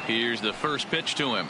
Here's the first pitch to him.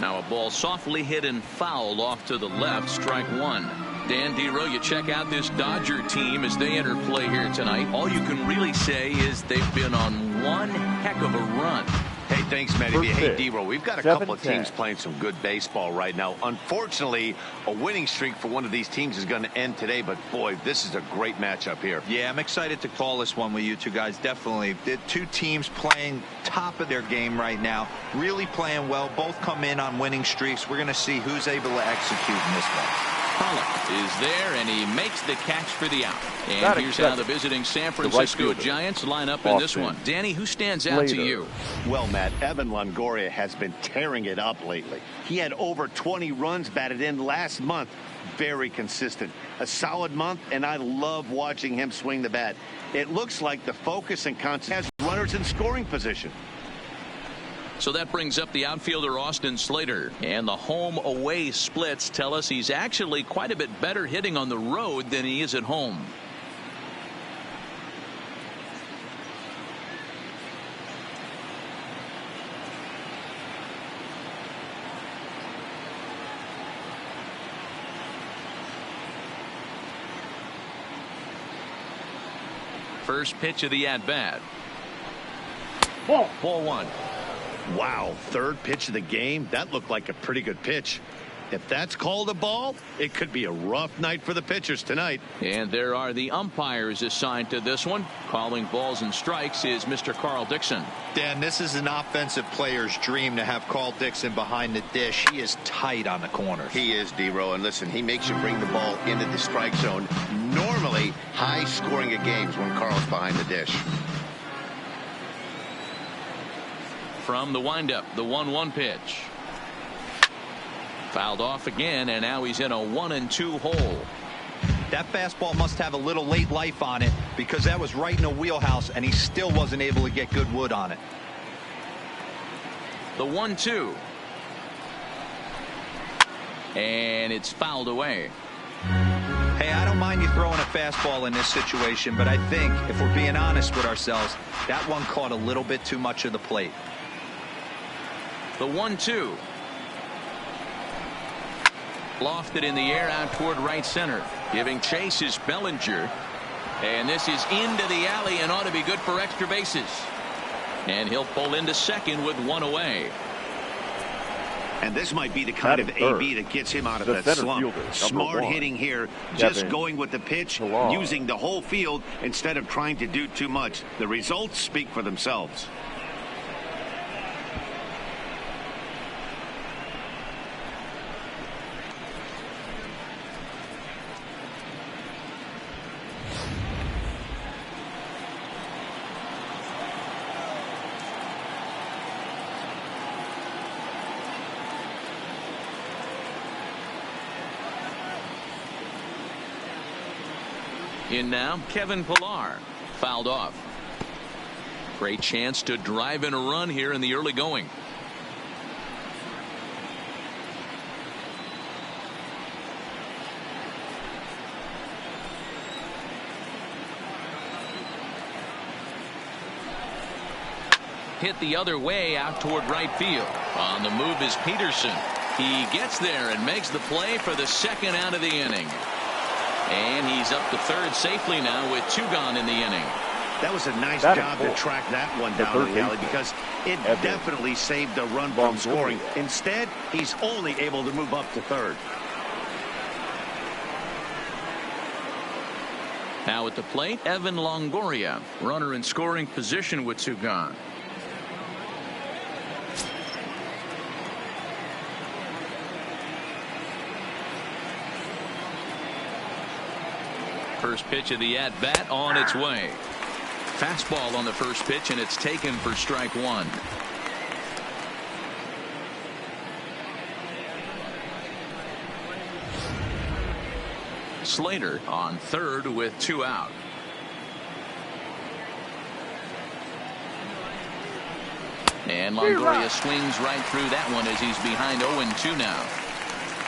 Now a ball softly hit and fouled off to the left. Strike one. Dan Dero, you check out this Dodger team as they enter play here tonight. All you can really say is they've been on one heck of a run. Hey, thanks, Matty. Hey, Dero, we've got a couple of teams playing some good baseball right now. Unfortunately, a winning streak for one of these teams is going to end today, but boy, this is a great matchup here. Yeah, I'm excited to call this one with you two guys. Definitely. The two teams playing top of their game right now, really playing well. Both come in on winning streaks. We're going to see who's able to execute in this one. Pollock is there, and he makes the catch for the out. And here's how the visiting San Francisco Giants line up in this one. Danny, who stands out to you? Well, Matt, Evan Longoria has been tearing it up lately. He had over 20 runs batted in last month. Very consistent. A solid month, and I love watching him swing the bat. It looks like the focus and concept has runners in scoring position. So that brings up the outfielder Austin Slater, and the home away splits tell us he's actually quite a bit better hitting on the road than he is at home. First pitch of the at bat. Ball one. Wow, third pitch of the game. That looked like a pretty good pitch. If that's called a ball, it could be a rough night for the pitchers tonight. And there are the umpires assigned to this one. Calling balls and strikes is Mr. Carl Dixon. Dan, this is an offensive player's dream to have Carl Dixon behind the dish. He is tight on the corners. He is, Dero, and listen, he makes you bring the ball into the strike zone. Normally high scoring of games when Carl's behind the dish. From the windup, the 1-1 pitch. Fouled off again, and now he's in a 1-2 hole. That fastball must have a little late life on it, because that was right in the wheelhouse, and he still wasn't able to get good wood on it. The 1-2. And it's fouled away. Hey, I don't mind you throwing a fastball in this situation, but I think, if we're being honest with ourselves, that one caught a little bit too much of the plate. The 1-2. Lofted in the air out toward right center. Giving chase is Bellinger. And this is into the alley and ought to be good for extra bases. And he'll pull into second with one away. And this might be the kind of AB that gets him out of that slump. Smart hitting here, just going with the pitch, using the whole field instead of trying to do too much. The results speak for themselves. In now, Kevin Pillar. Fouled off. Great chance to drive in a run here in the early going. Hit the other way out toward right field. On the move is Peterson. He gets there and makes the play for the second out of the inning. And he's up to third safely now with two gone in the inning. That was a nice job to track that one down the alley, because it definitely saved the run from scoring. Instead, he's only able to move up to third. Now at the plate, Evan Longoria, runner in scoring position with two gone. First pitch of the at-bat on its way. Fastball on the first pitch, and it's taken for strike one. Slater on third with two out. And Longoria swings right through that one as he's behind 0-2 now.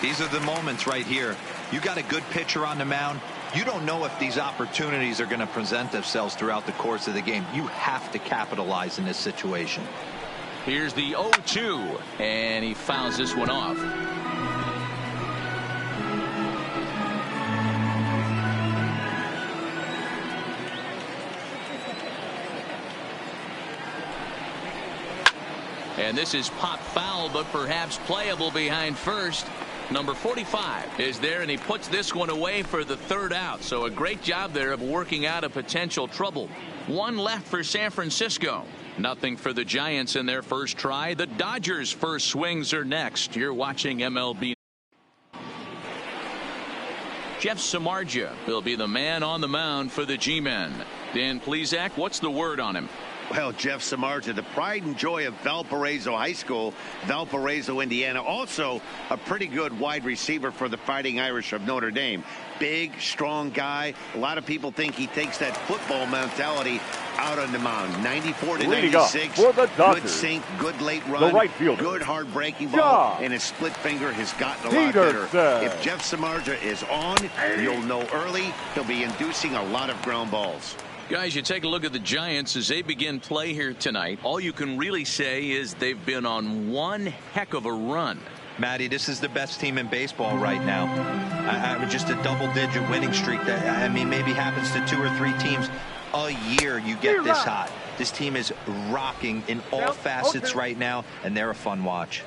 These are the moments right here. You got a good pitcher on the mound. You don't know if these opportunities are going to present themselves throughout the course of the game. You have to capitalize in this situation. Here's the 0-2, and he fouls this one off. And this is pop foul, but perhaps playable behind first. Number 45 is there, and he puts this one away for the third out. So a great job there of working out a potential trouble. One left for San Francisco. Nothing for the Giants in their first try. The Dodgers' first swings are next. You're watching MLB. Jeff Samardzija will be the man on the mound for the G-men. Dan Plesac, what's the word on him? Well, Jeff Samardzija, the pride and joy of Valparaiso High School, Valparaiso, Indiana. Also a pretty good wide receiver for the Fighting Irish of Notre Dame. Big, strong guy. A lot of people think he takes that football mentality out on the mound. 94 to 96. For the good sink, good late run, the right fielder, good hard breaking ball, and his split finger has gotten a lot better. If Jeff Samardzija is on, you'll know early. He'll be inducing a lot of ground balls. Guys, you take a look at the Giants as they begin play here tonight. All you can really say is they've been on one heck of a run. Matty, this is the best team in baseball right now. Just a double-digit winning streak that, I mean, maybe happens to 2 or 3 teams a year. You get this hot. This team is rocking in all facets right now, and they're a fun watch.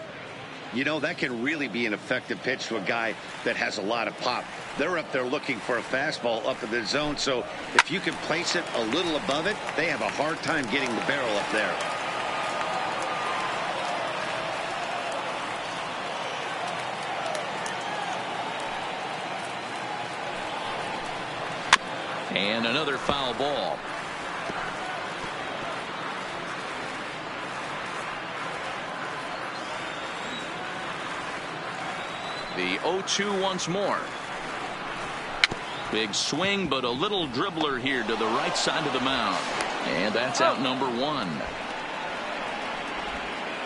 You know, that can really be an effective pitch to a guy that has a lot of pop. They're up there looking for a fastball up in the zone, so if you can place it a little above it, they have a hard time getting the barrel up there. And another foul ball. The 0-2 once more. Big swing, but a little dribbler here to the right side of the mound. And that's out number 1.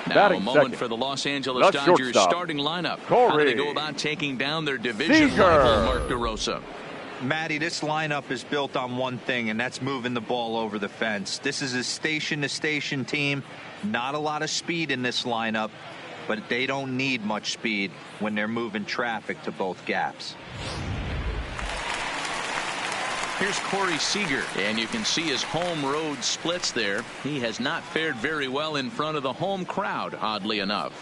Now a moment for the Los Angeles Dodgers starting lineup. How do they go about taking down their division rival, Mark DeRosa? Matty, this lineup is built on one thing, and that's moving the ball over the fence. This is a station-to-station team. Not a lot of speed in this lineup, but they don't need much speed when they're moving traffic to both gaps. Here's Corey Seager, and you can see his home road splits there. He has not fared very well in front of the home crowd, oddly enough.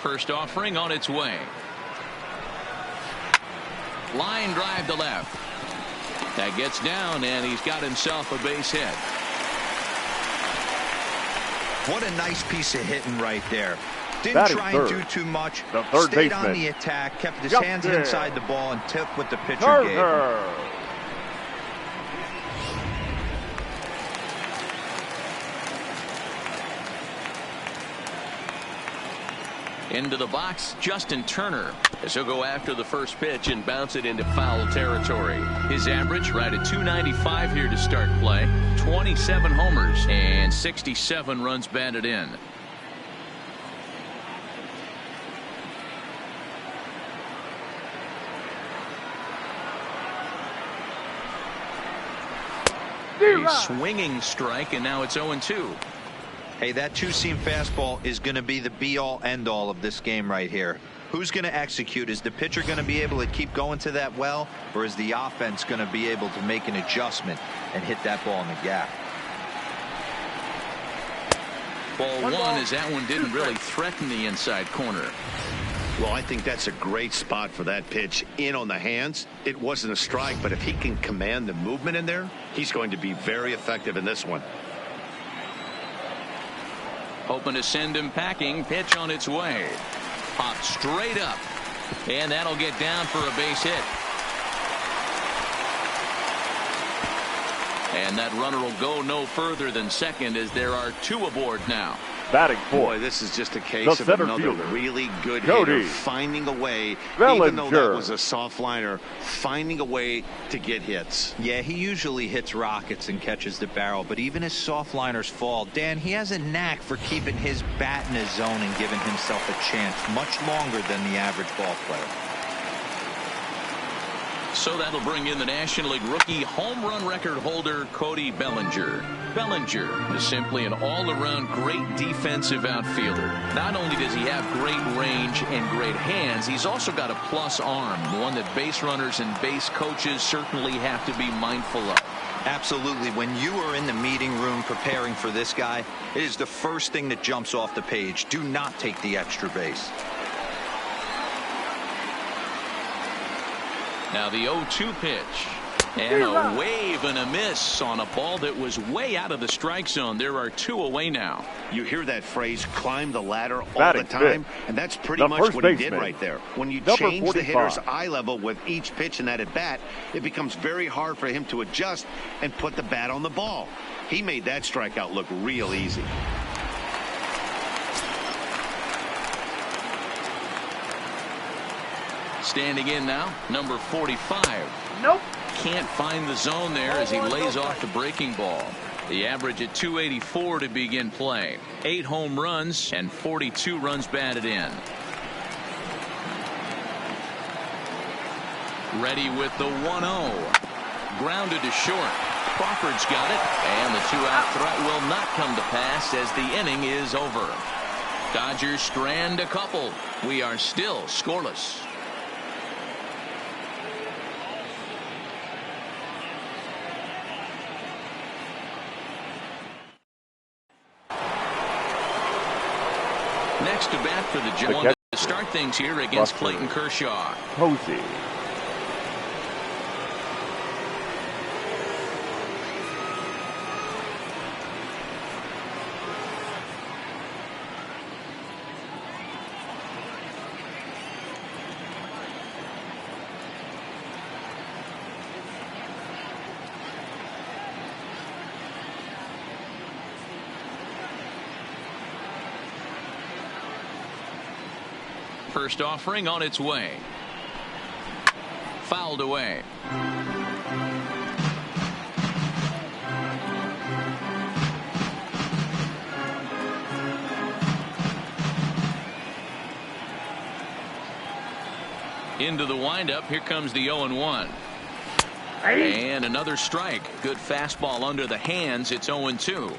First offering on its way. Line drive to left. That gets down, and he's got himself a base hit. What a nice piece of hitting right there. Didn't try and do too much. Stayed on the attack, kept his hands inside the ball, and took what the pitcher gave him. Into the box, Justin Turner, as he'll go after the first pitch and bounce it into foul territory. His average right at .295 here to start play. 27 homers and 67 runs batted in. A swinging strike, and now it's 0-2. Hey, that two-seam fastball is going to be the be-all, end-all of this game right here. Who's going to execute? Is the pitcher going to be able to keep going to that well, or is the offense going to be able to make an adjustment and hit that ball in the gap? Ball one, as that one didn't really threaten the inside corner. Well, I think that's a great spot for that pitch in on the hands. It wasn't a strike, but if he can command the movement in there, he's going to be very effective in this one. Hoping to send him packing. Pitch on its way. Popped straight up. And that'll get down for a base hit. And that runner will go no further than second as there are 2 aboard now. Batting Boy, fourth, this is just a case of center another fielder, really good Cody hitter finding a way, Bellinger. even though that was a soft liner, finding a way to get hits. Yeah, he usually hits rockets and catches the barrel, but even as soft liners fall, Dan, he has a knack for keeping his bat in his zone and giving himself a chance much longer than the average ball player. So that'll bring in the National League rookie home run record holder Cody Bellinger. Bellinger is simply an all-around great defensive outfielder. Not only does he have great range and great hands, he's also got a plus arm, one that base runners and base coaches certainly have to be mindful of. Absolutely. When you are in the meeting room preparing for this guy, it is the first thing that jumps off the page. Do not take the extra base. Now the 0-2 pitch. And a wave and a miss on a ball that was way out of the strike zone. There are 2 away now. You hear that phrase, climb the ladder, all Batting the time, fifth, and that's pretty the much first what he baseman, did right there. When you number change the 45. hitter's eye level with each pitch in that at-bat, it becomes very hard for him to adjust and put the bat on the ball. He made that strikeout look real easy. Standing in now, number 45. Nope. Can't find the zone there as he lays off the breaking ball. The average at 284 to begin play. 8 home runs and 42 runs batted in. Ready with the 1-0. Grounded to short. Crawford's got it, and the 2-out threat will not come to pass as the inning is over. Dodgers strand a couple. We are still scoreless. Next to bat for the Giants to start things here against Clayton Kershaw. Posey. First offering on its way. Fouled away. Into the windup. Here comes the 0-1. And another strike. Good fastball under the hands. It's 0-2.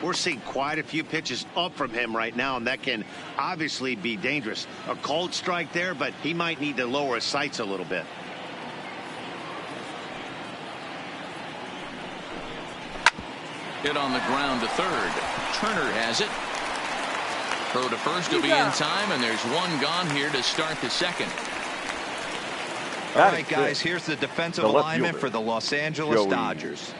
We're seeing quite a few pitches up from him right now, and that can obviously be dangerous. A cold strike there, but he might need to lower his sights a little bit. Hit on the ground to third. Turner has it. Throw to first will be in time, and there's one gone here to start the second. All right, guys, here's the defensive alignment for the Los Angeles Dodgers.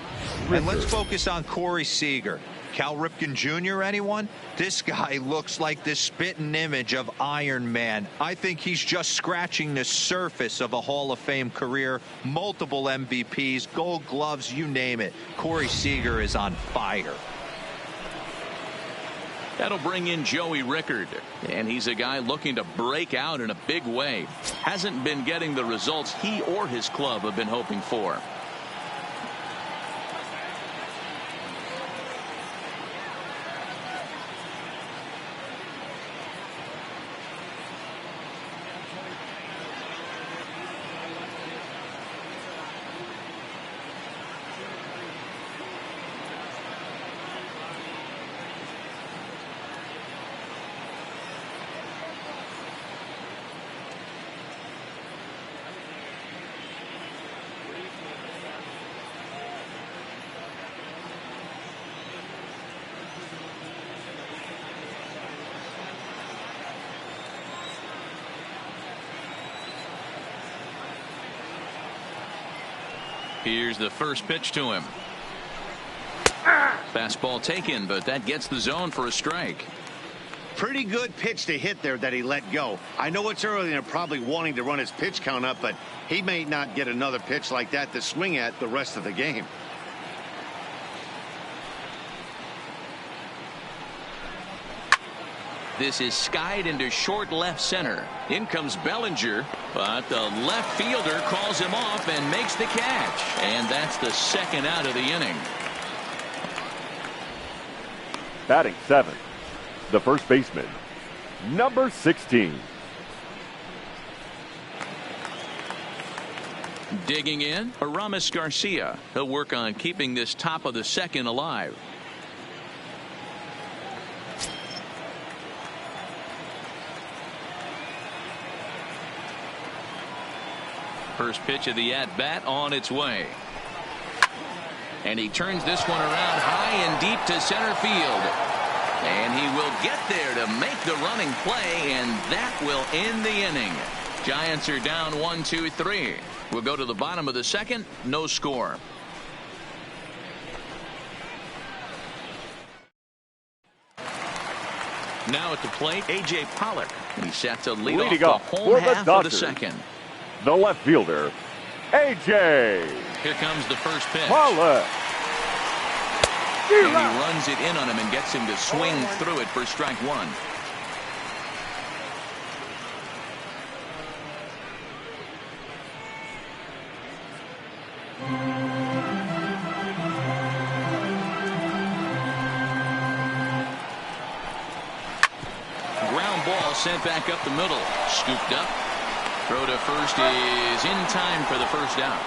And let's focus on Corey Seager. Cal Ripken Jr., anyone? This guy looks like the spitting image of Iron Man. I think he's just scratching the surface of a Hall of Fame career. Multiple MVPs, Gold Gloves, you name it. Corey Seager is on fire. That'll bring in Joey Rickard, and he's a guy looking to break out in a big way. Hasn't been getting the results he or his club have been hoping for. Here's the first pitch to him. Fastball taken, but that gets the zone for a strike. Pretty good pitch to hit there that he let go. I know it's early and they're probably wanting to run his pitch count up, but he may not get another pitch like that to swing at the rest of the game. This is skied into short left center. In comes Bellinger, but the left fielder calls him off and makes the catch. And that's the second out of the inning. Batting seventh, the first baseman, number 16. Digging in, Aramis Garcia. He'll work on keeping this top of the second alive. First pitch of the at-bat on its way. And he turns this one around high and deep to center field. And he will get there to make the running play, and that will end the inning. Giants are down 1-2-3. We'll go to the bottom of the second. No score. Now at the plate, A.J. Pollock. He's set to lead off the home half of the second. The left fielder, A.J. Here comes the first pitch. Pollock. And he runs it in on him and gets him to swing through it for strike one. Ground ball sent back up the middle. Scooped up. Throw to first is in time for the first out.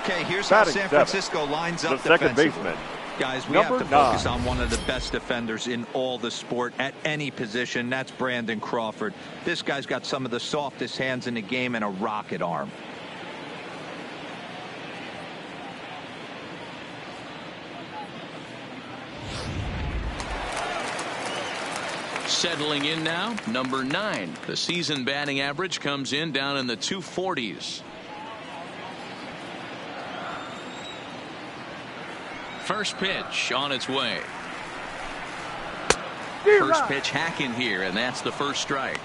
Okay, here's how San Francisco lines up the second defensively. baseman. Guys, we have to focus on one of the best defenders in all the sport at any position. That's Brandon Crawford. This guy's got some of the softest hands in the game and a rocket arm. Settling in now, number 9. The season batting average comes in down in the 240s. First pitch on its way. First pitch hack in here, and that's the first strike.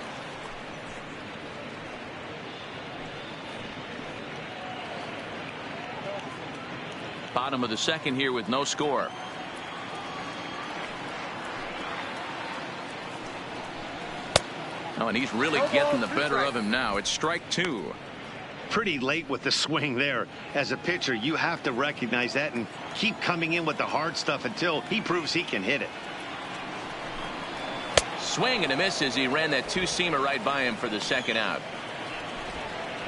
Bottom of the second here with no score. Oh, and he's really getting the better of him now. It's strike 2. Pretty late with the swing there. As a pitcher, you have to recognize that and keep coming in with the hard stuff until he proves he can hit it. Swing and a miss as he ran that two-seamer right by him for the second out.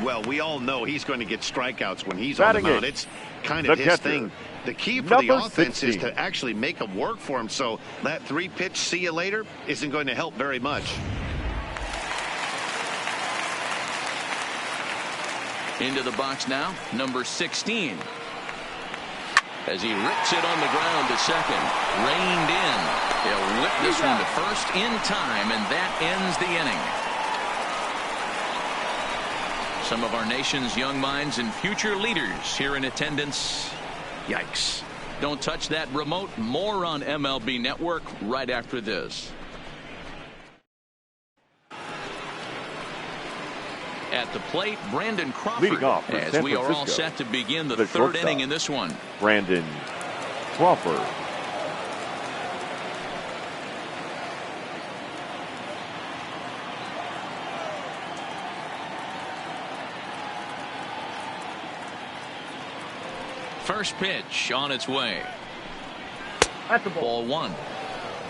Well, we all know he's going to get strikeouts when he's on the mound. It's kind of his thing. The key for the offense is to actually make them work for him. So that 3-pitch see you later isn't going to help very much. Into the box now, number 16. As he rips it on the ground to second. Reined in. He'll whip this one to first in time, and that ends the inning. Some of our nation's young minds and future leaders here in attendance. Yikes. Don't touch that remote. More on MLB Network right after this. At the plate, Brandon Crawford, as we are all set to begin the third inning in this one. Brandon Crawford. First pitch on its way. That's a ball 1.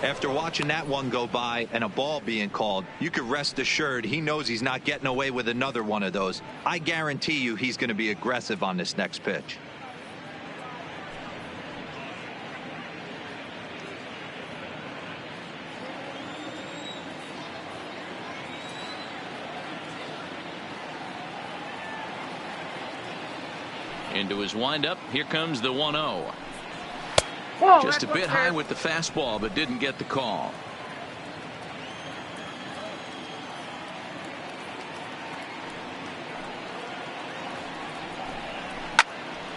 After watching that one go by and a ball being called, you could rest assured he knows he's not getting away with another one of those. I guarantee you he's going to be aggressive on this next pitch. Into his windup. Here comes the 1-0. Just a bit high with the fastball, but didn't get the call.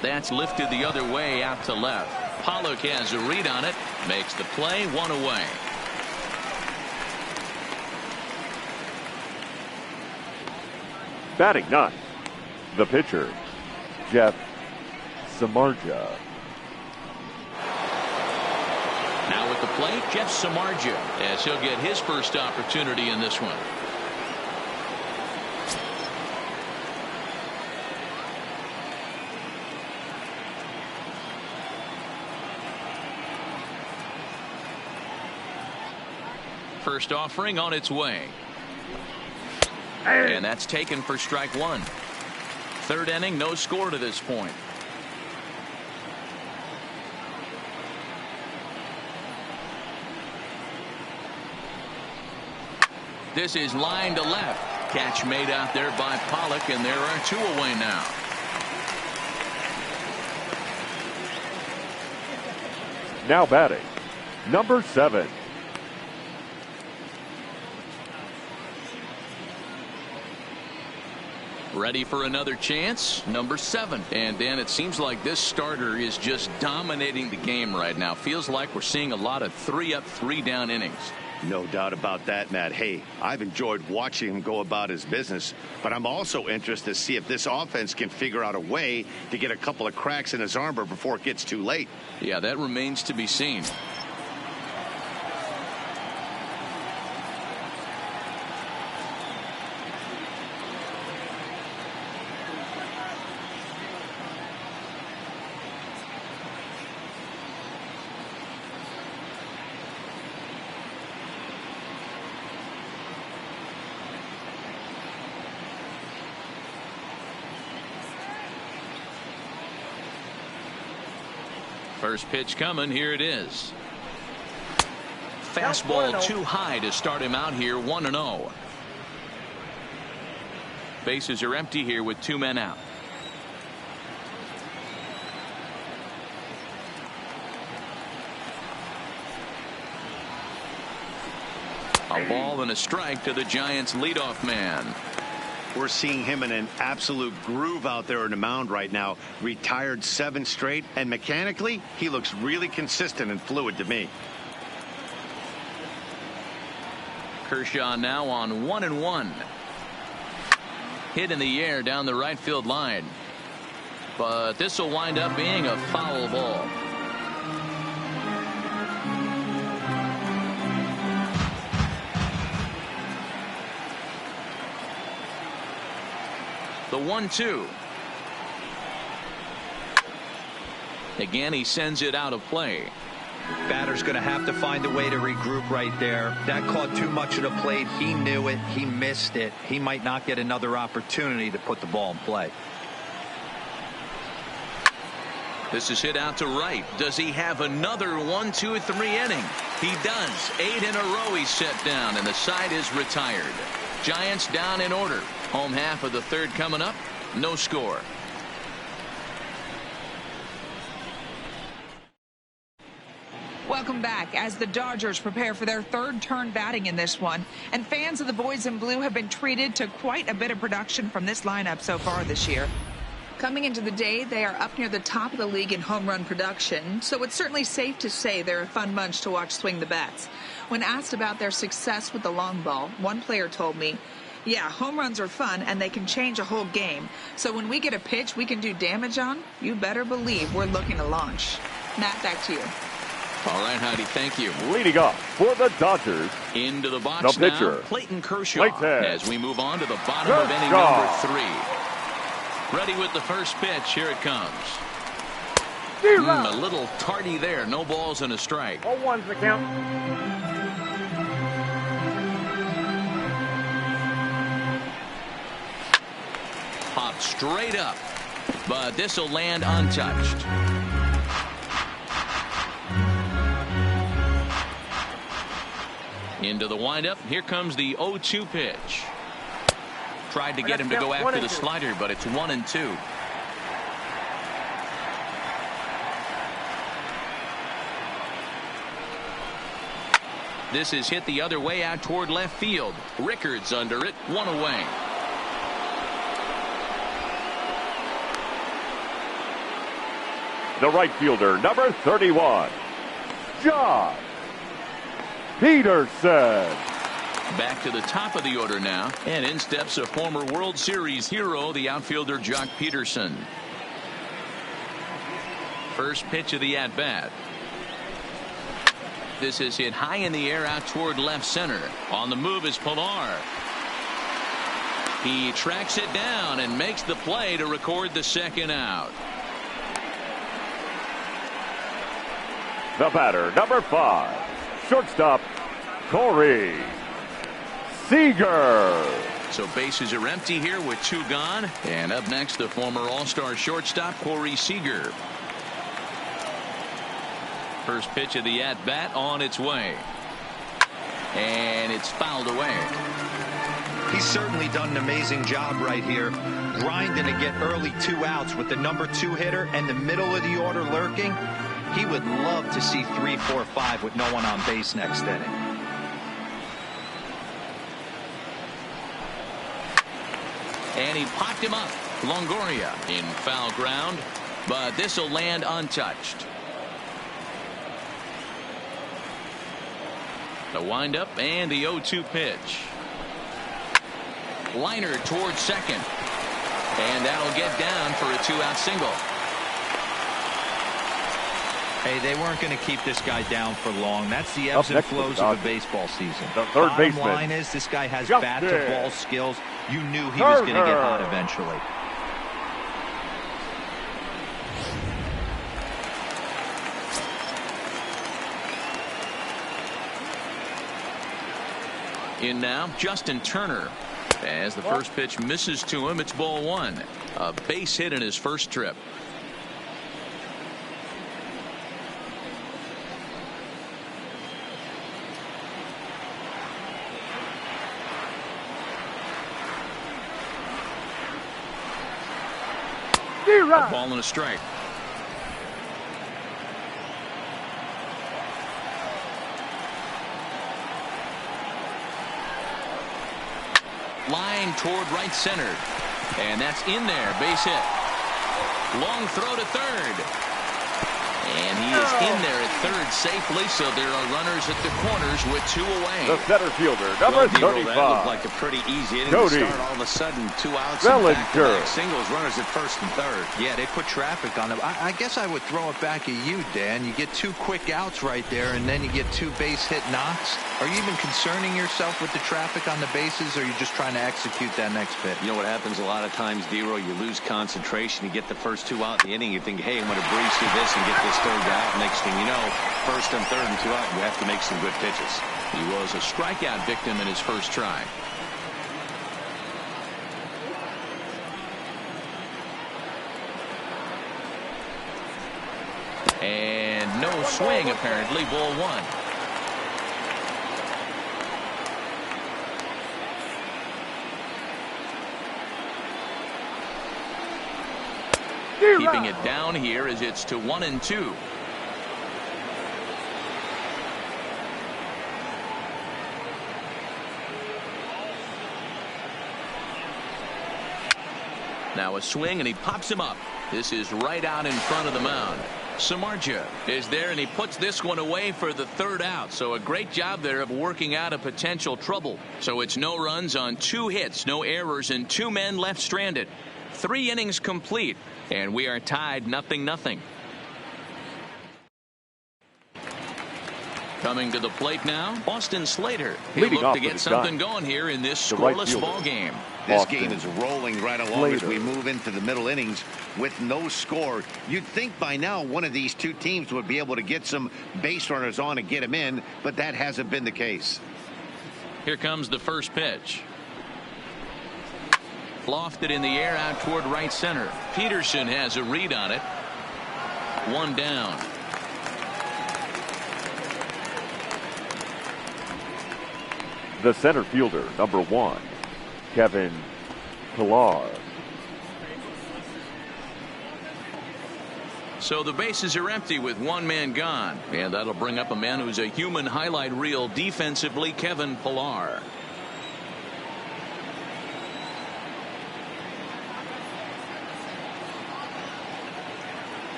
That's lifted the other way out to left. Pollock has a read on it. Makes the play, 1 away. Batting 9. The pitcher, Jeff Samardzija. Now with at the plate, Jeff Samardzija, as he'll get his first opportunity in this one. First offering on its way. And that's taken for strike one. Third inning, no score to this point. This is line to left. Catch made out there by Pollock, and there are two away now. Now batting, number 7. Ready for another chance, number 7. And Dan, it seems like this starter is just dominating the game right now. Feels like we're seeing a lot of 3-up, 3-down innings. No doubt about that, Matt. Hey, I've enjoyed watching him go about his business, but I'm also interested to see if this offense can figure out a way to get a couple of cracks in his armor before it gets too late. Yeah, that remains to be seen. First pitch coming. Here it is. Fastball too high to start him out here. 1-0. Bases are empty here with 2 men out. A ball and a strike to the Giants leadoff man. We're seeing him in an absolute groove out there on the mound right now. Retired 7 straight, and mechanically, he looks really consistent and fluid to me. Kershaw now on 1-1. Hit in the air down the right field line. But this will wind up being a foul ball. The 1-2. Again, he sends it out of play. Batter's going to have to find a way to regroup right there. That caught too much of the plate. He knew it. He missed it. He might not get another opportunity to put the ball in play. This is hit out to right. Does he have another 1, 2, 3 inning? He does. 8 in a row he's set down, and the side is retired. Giants down in order. Home half of the third coming up. No score. Welcome back as the Dodgers prepare for their third turn batting in this one. And fans of the boys in blue have been treated to quite a bit of production from this lineup so far this year. Coming into the day, they are up near the top of the league in home run production, so it's certainly safe to say they're a fun bunch to watch swing the bats. When asked about their success with the long ball, one player told me, "Yeah, home runs are fun and they can change a whole game. So when we get a pitch we can do damage on, you better believe we're looking to launch." Matt, back to you. All right, Heidi, thank you. Leading off for the Dodgers, Into the box the pitcher, now, Clayton Kershaw, Clayton as we move on to the bottom of inning Kershaw. number 3. Ready with the first pitch. Here it comes. A little tardy there. No balls and a strike. 0-1's the count. Popped straight up, but this will land untouched. Into the windup. Here comes the 0-2 pitch. Tried to get him to go after the slider, but it's 1-2. This is hit the other way out toward left field. Rickards under it. 1 away. The right fielder, number 31, Josh Peterson. Back to the top of the order now, and in steps a former World Series hero, the outfielder Jock Peterson. First pitch of the at-bat. This is hit high in the air out toward left center. On the move is Pilar. He tracks it down and makes the play to record the second out. The batter, number 5, shortstop, Corey Seager. So bases are empty here with 2 gone. And up next, the former All-Star shortstop, Corey Seager. First pitch of the at-bat on its way. And it's fouled away. He's certainly done an amazing job right here, grinding to get early 2 outs with the number 2 hitter and the middle of the order lurking. He would love to see 3, 4, 5 with no one on base next inning. And he popped him up. Longoria in foul ground, but this will land untouched. The windup and the 0-2 pitch. Liner towards second. And that'll get down for a 2-out single. Hey, they weren't going to keep this guy down for long. That's the ebbs and flows of a baseball season. The third Bottom baseman, line is this guy has bat-to-ball skills. You knew he was going to get hot eventually. In now, Justin Turner. As the first pitch misses to him, it's ball 1. A base hit in his first trip. A ball and a strike. Line toward right center. And that's in there. Base hit. Long throw to third. And he is in there at third safely, so there are runners at the corners with 2 away. The center fielder, number 35. That looked like a pretty easy inning to start. All of a sudden, 2 outs and back-to-back singles, runners at first and third. Yeah, they put traffic on them. I guess I would throw it back at you, Dan. You get 2 quick outs right there, and then you get 2 base hit knocks. Are you even concerning yourself with the traffic on the bases, or are you just trying to execute that next pitch? You know what happens a lot of times, D-Roy? You lose concentration. You get the first 2 out in the inning. You think, hey, I'm going to breeze through this and get this third out. Next thing you know, first and third and 2 out, you have to make some good pitches. He was a strikeout victim in his first try. And no swing, apparently. Ball 1. Keeping it down here as it's to 1-2. Now a swing, and he pops him up. This is right out in front of the mound. Samardzija is there, and he puts this one away for the 3rd out. So a great job there of working out a potential trouble. So it's no runs on 2 hits, no errors, and 2 men left stranded. 3 innings complete, and we are tied 0-0. Coming to the plate now, Austin Slater. He'll look to get something going here in this scoreless ball game. This game is rolling right along as we move into the middle innings with no score. You'd think by now one of these 2 teams would be able to get some base runners on and get them in, but that hasn't been the case. Here comes the first pitch. Lofted in the air out toward right center. Peterson has a read on it. 1 down. The center fielder, number 1, Kevin Pilar. So the bases are empty with 1 man gone. And that'll bring up a man who's a human highlight reel defensively, Kevin Pilar.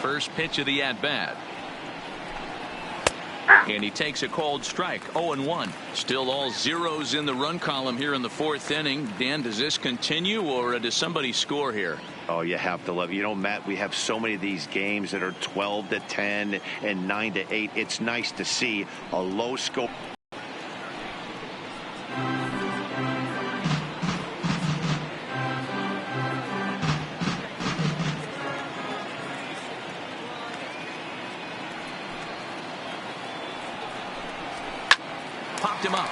First pitch of the at-bat. And he takes a cold strike. 0-1. Still all zeros in the run column here in the 4th inning. Dan, does this continue, or does somebody score here? Oh, you have to love it. You know, Matt, we have so many of these games that are 12-10 and 9-8. It's nice to see a low score. Popped him up.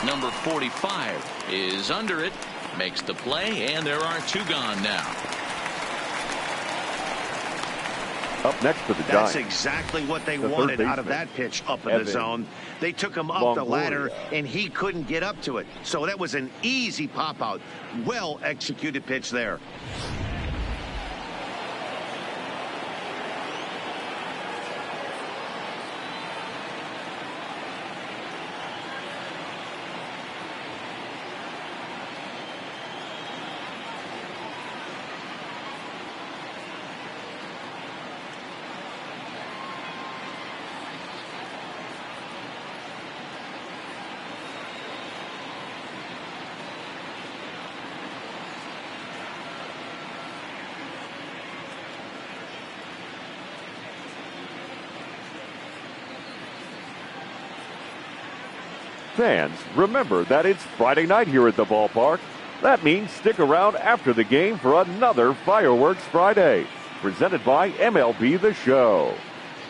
Number 45 is under it, makes the play, and there are 2 gone now. Up next for the Giants. That's exactly what they wanted out of that pitch up in the zone. They took him up the ladder, and he couldn't get up to it. So that was an easy pop out. Well executed pitch there. Fans, remember that it's Friday night here at the ballpark. That means stick around after the game for another Fireworks Friday, presented by MLB The Show.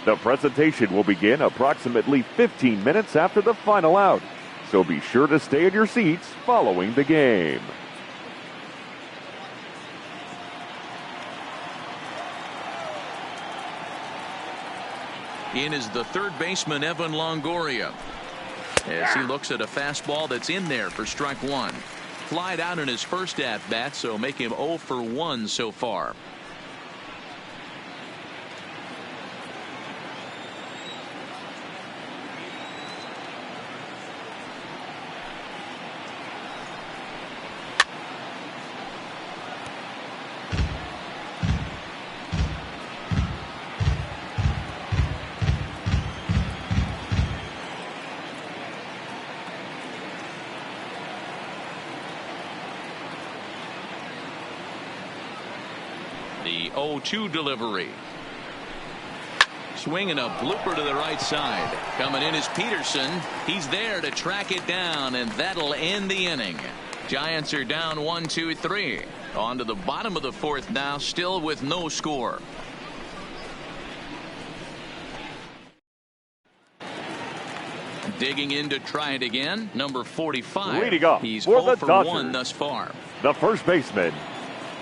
The presentation will begin approximately 15 minutes after the final out, so be sure to stay in your seats following the game. In is the third baseman, Evan Longoria, as he looks at a fastball that's in there for strike 1. Flied out in his first at-bat, so make him 0 for 1 so far. The 0-2 delivery. Swinging a blooper to the right side. Coming in is Peterson. He's there to track it down, and that'll end the inning. Giants are down 1-2-3. On to the bottom of the 4th now, still with no score. Digging in to try it again, number 45. Leading up He's for 0 the for Dodgers, 1 thus far. the first baseman,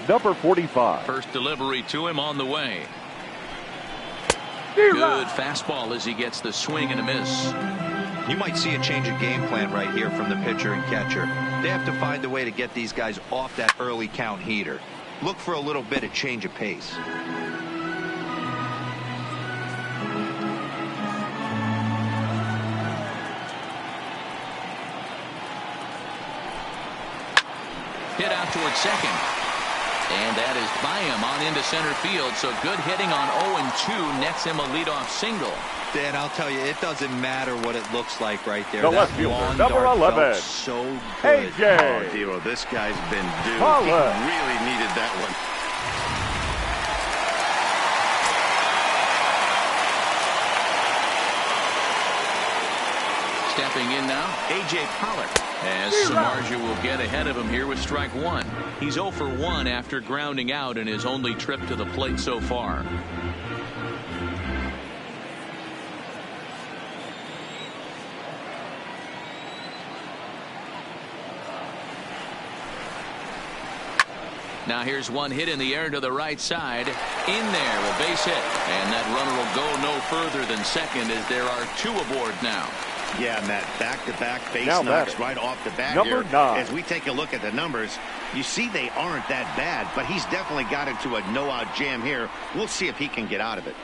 number 45. First delivery to him on the way. Good fastball as he gets the swing and a miss. You might see a change of game plan right here from the pitcher and catcher. They have to find a way to get these guys off that early count heater. Look for a little bit of change of pace. Hit out towards second. And that is by him on into center field. So good hitting on 0-2 nets him a leadoff single. Dan, I'll tell you, it doesn't matter what it looks like right there. The That left fielder, long number dart 11, felt so good. AJ. Oh, Dero, this guy's been due. Holland. He really needed that one. Stepping in now, A.J. Pollock, as Samardzija will get ahead of him here with strike 1. He's 0 for 1 after grounding out in his only trip to the plate so far. Now here's one hit in the air to the right side. In there, a base hit. And that runner will go no further than second as there are 2 aboard now. Yeah, Matt, back-to-back base Now knocks batting, right off the bat number here. 9. As we take a look at the numbers, you see they aren't that bad, but he's definitely got into a no-out jam here. We'll see if he can get out of it.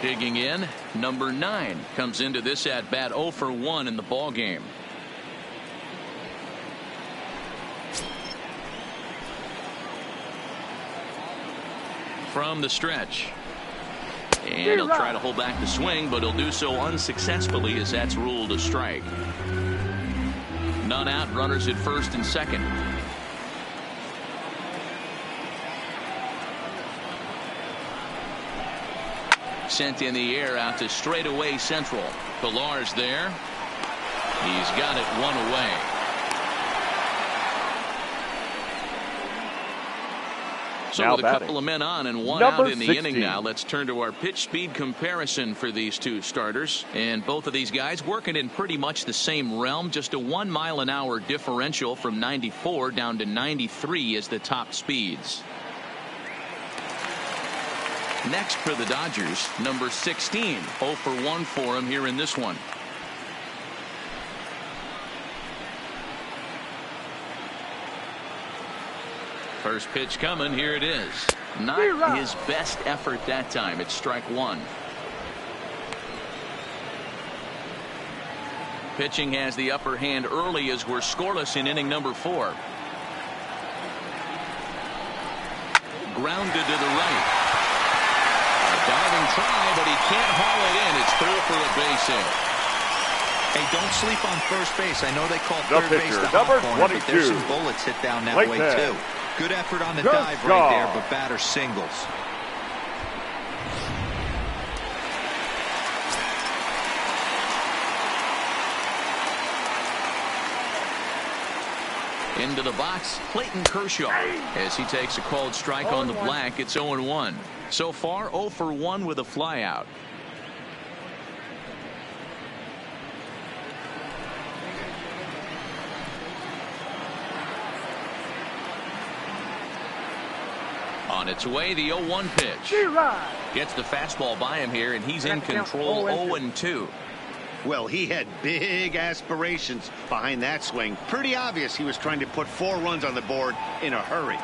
Digging in, number 9 comes into this at-bat 0 for 1 in the ball game. From the stretch. And he'll try to hold back the swing, but he'll do so unsuccessfully as that's ruled a strike. None out, runners at first and second. Sent in the air out to straightaway central. Pillar's there. He's got it one away. So now with a batting, couple of men on and one number out in the 16. inning now, let's turn to our pitch speed comparison for these two starters. And both of these guys working in pretty much the same realm. Just a 1 mile an hour differential from 94 down to 93 is the top speeds. Next for the Dodgers, number 16. 0 for 1 for him here in this one. First pitch coming. Here it is. Not his best effort that time. It's strike one. Pitching has the upper hand early as we're scoreless in inning number 4. Grounded to the right. Diving try, but he can't haul it in. It's through for a base hit. Hey, don't sleep on first base. I know they call The third base pitcher, the hot number corner, but 22. there's some bullets hit down that Clayton. way, too. Good effort on the Kershaw. dive right there, but batter singles. Into the box, Clayton Kershaw, as he takes a called strike on the black. It's 0-1. So far, 0 for 1 with a flyout. On its way, the 0-1 pitch. Gets the fastball by him here, and he's in control. 0-2. Well, he had big aspirations behind that swing. Pretty obvious he was trying to put 4 runs on the board in a hurry.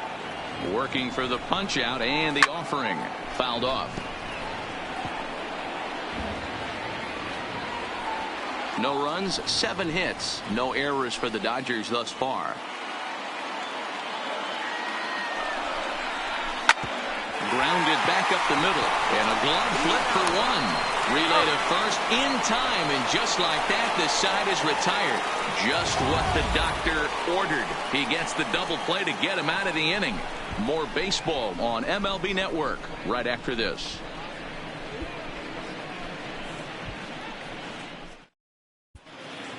Working for the punch out and the offering. Fouled off. No runs, 7 hits. No errors for the Dodgers thus far. Grounded back up the middle, and a glove flip for 1. Relay to first in time, and just like that, the side is retired. Just what the doctor ordered. He gets the double play to get him out of the inning. More baseball on MLB Network right after this.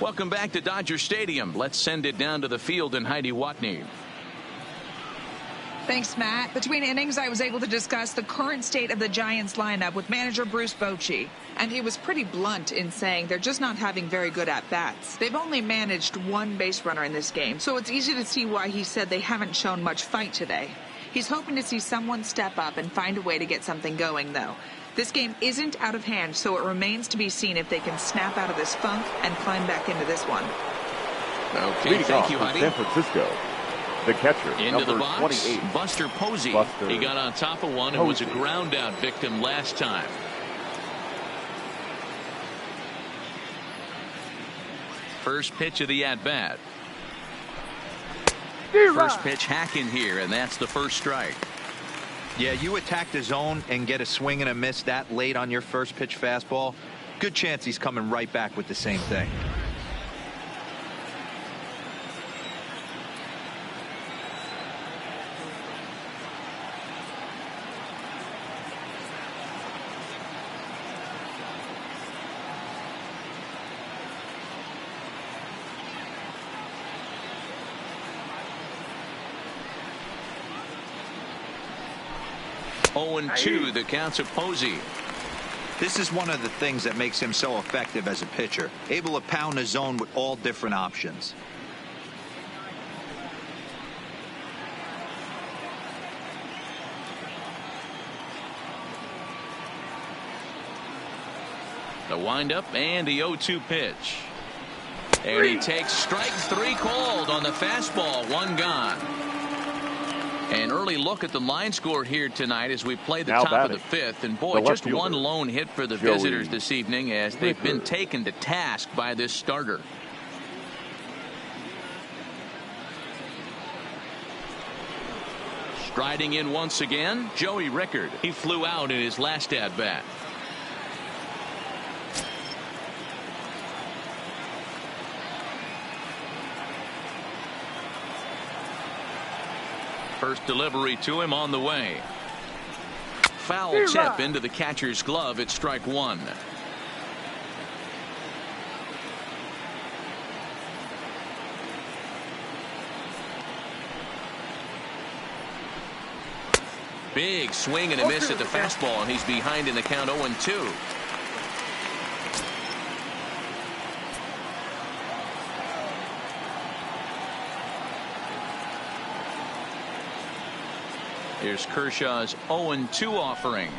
Welcome back to Dodger Stadium. Let's send it down to the field and Heidi Watney. Thanks, Matt. Between innings, I was able to discuss the current state of the Giants lineup with manager Bruce Bochy. And he was pretty blunt in saying they're just not having very good at-bats. They've only managed 1 base runner in this game, so it's easy to see why he said they haven't shown much fight today. He's hoping to see someone step up and find a way to get something going, though. This game isn't out of hand, so it remains to be seen if they can snap out of this funk and climb back into this one. Okay, Leading thank off you, for Heidi. San Francisco, the catcher, Into the number box, 28. Buster Posey. Buster He got on top of one and was a Posey. ground out victim last time. First pitch of the at-bat. First pitch hacking here, and that's the first strike. Yeah, you attack the zone and get a swing and a miss that late on your first pitch fastball. Good chance he's coming right back with the same thing. Oh, 2, the counts of Posey. This is one of the things that makes him so effective as a pitcher, able to pound the zone with all different options. The windup and the 0-2 pitch. And he takes strike 3 called on the fastball. 1 gone. An early look at the line score here tonight as we play the Now top batting, of the 5th. And boy, the left just fielder, one lone hit for the Joey visitors this evening as they've been Ricker. taken to task by this starter. Striding in once again, Joey Rickard. He flew out in his last at-bat. First delivery to him on the way. Foul tip into the catcher's glove. It's strike one. Big swing and a miss at the fastball, and he's behind in the count 0-2. Here's Kershaw's 0-2 offering.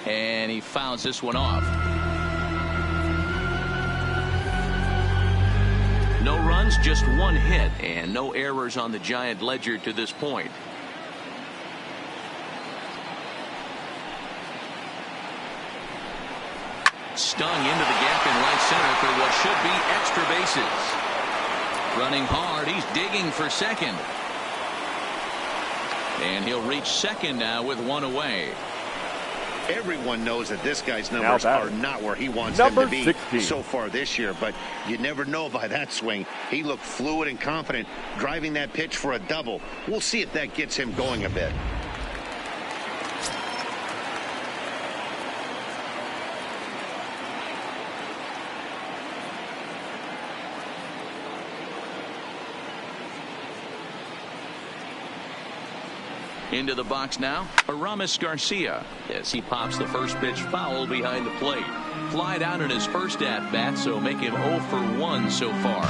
And he fouls this one off. No runs, just one hit, and no errors on the Giant ledger to this point. Stung into the gap in right center for what should be extra bases. Running hard, he's digging for second. And he'll reach second now with one away. Everyone knows that this guy's numbers are not where he wants them to be 16. So far this year, but you never know by that swing. He looked fluid and confident, driving that pitch for a double. We'll see if that gets him going a bit. Into the box now, Aramis Garcia, as he pops the first pitch foul behind the plate. Flied out in his first at-bat, so make him 0 for 1 so far.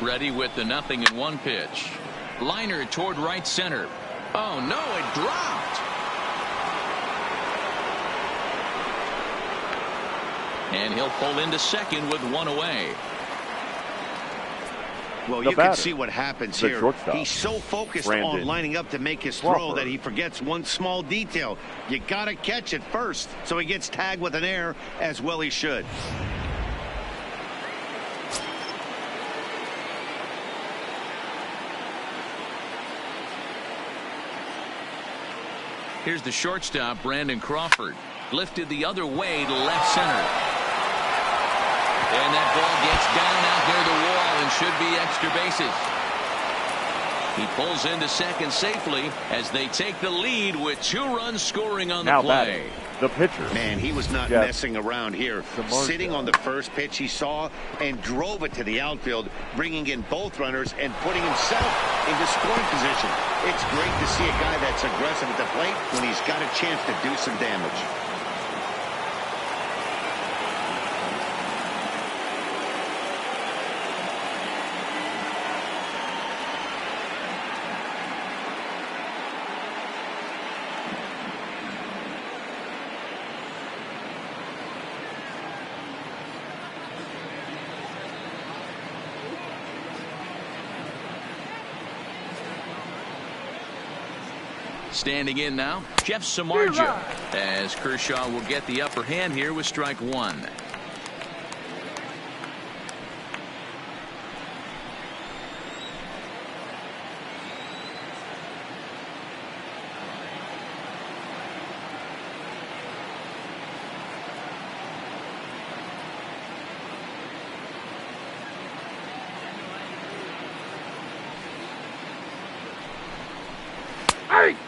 Ready with the 0-1 pitch. Liner toward right center. Oh no, it dropped. And he'll pull into second with one away. Well, you can see what happens here. Shortstop. He's so focused on lining up to make his throw that he forgets one small detail. You got to catch it first. So he gets tagged with an error, as well he should. Here's the shortstop, Brandon Crawford. Lifted the other way to left center. And that ball gets down out near the wall and should be extra bases. He pulls into second safely as they take the lead with 2 runs scoring on the play. The pitcher. Man, he was not messing around here. Sitting on the first pitch he saw and drove it to the outfield, bringing in both runners and putting himself into scoring position. It's great to see a guy that's aggressive at the plate when he's got a chance to do some damage. Standing in now, Jeff Samardzija, as Kershaw will get the upper hand here with strike one.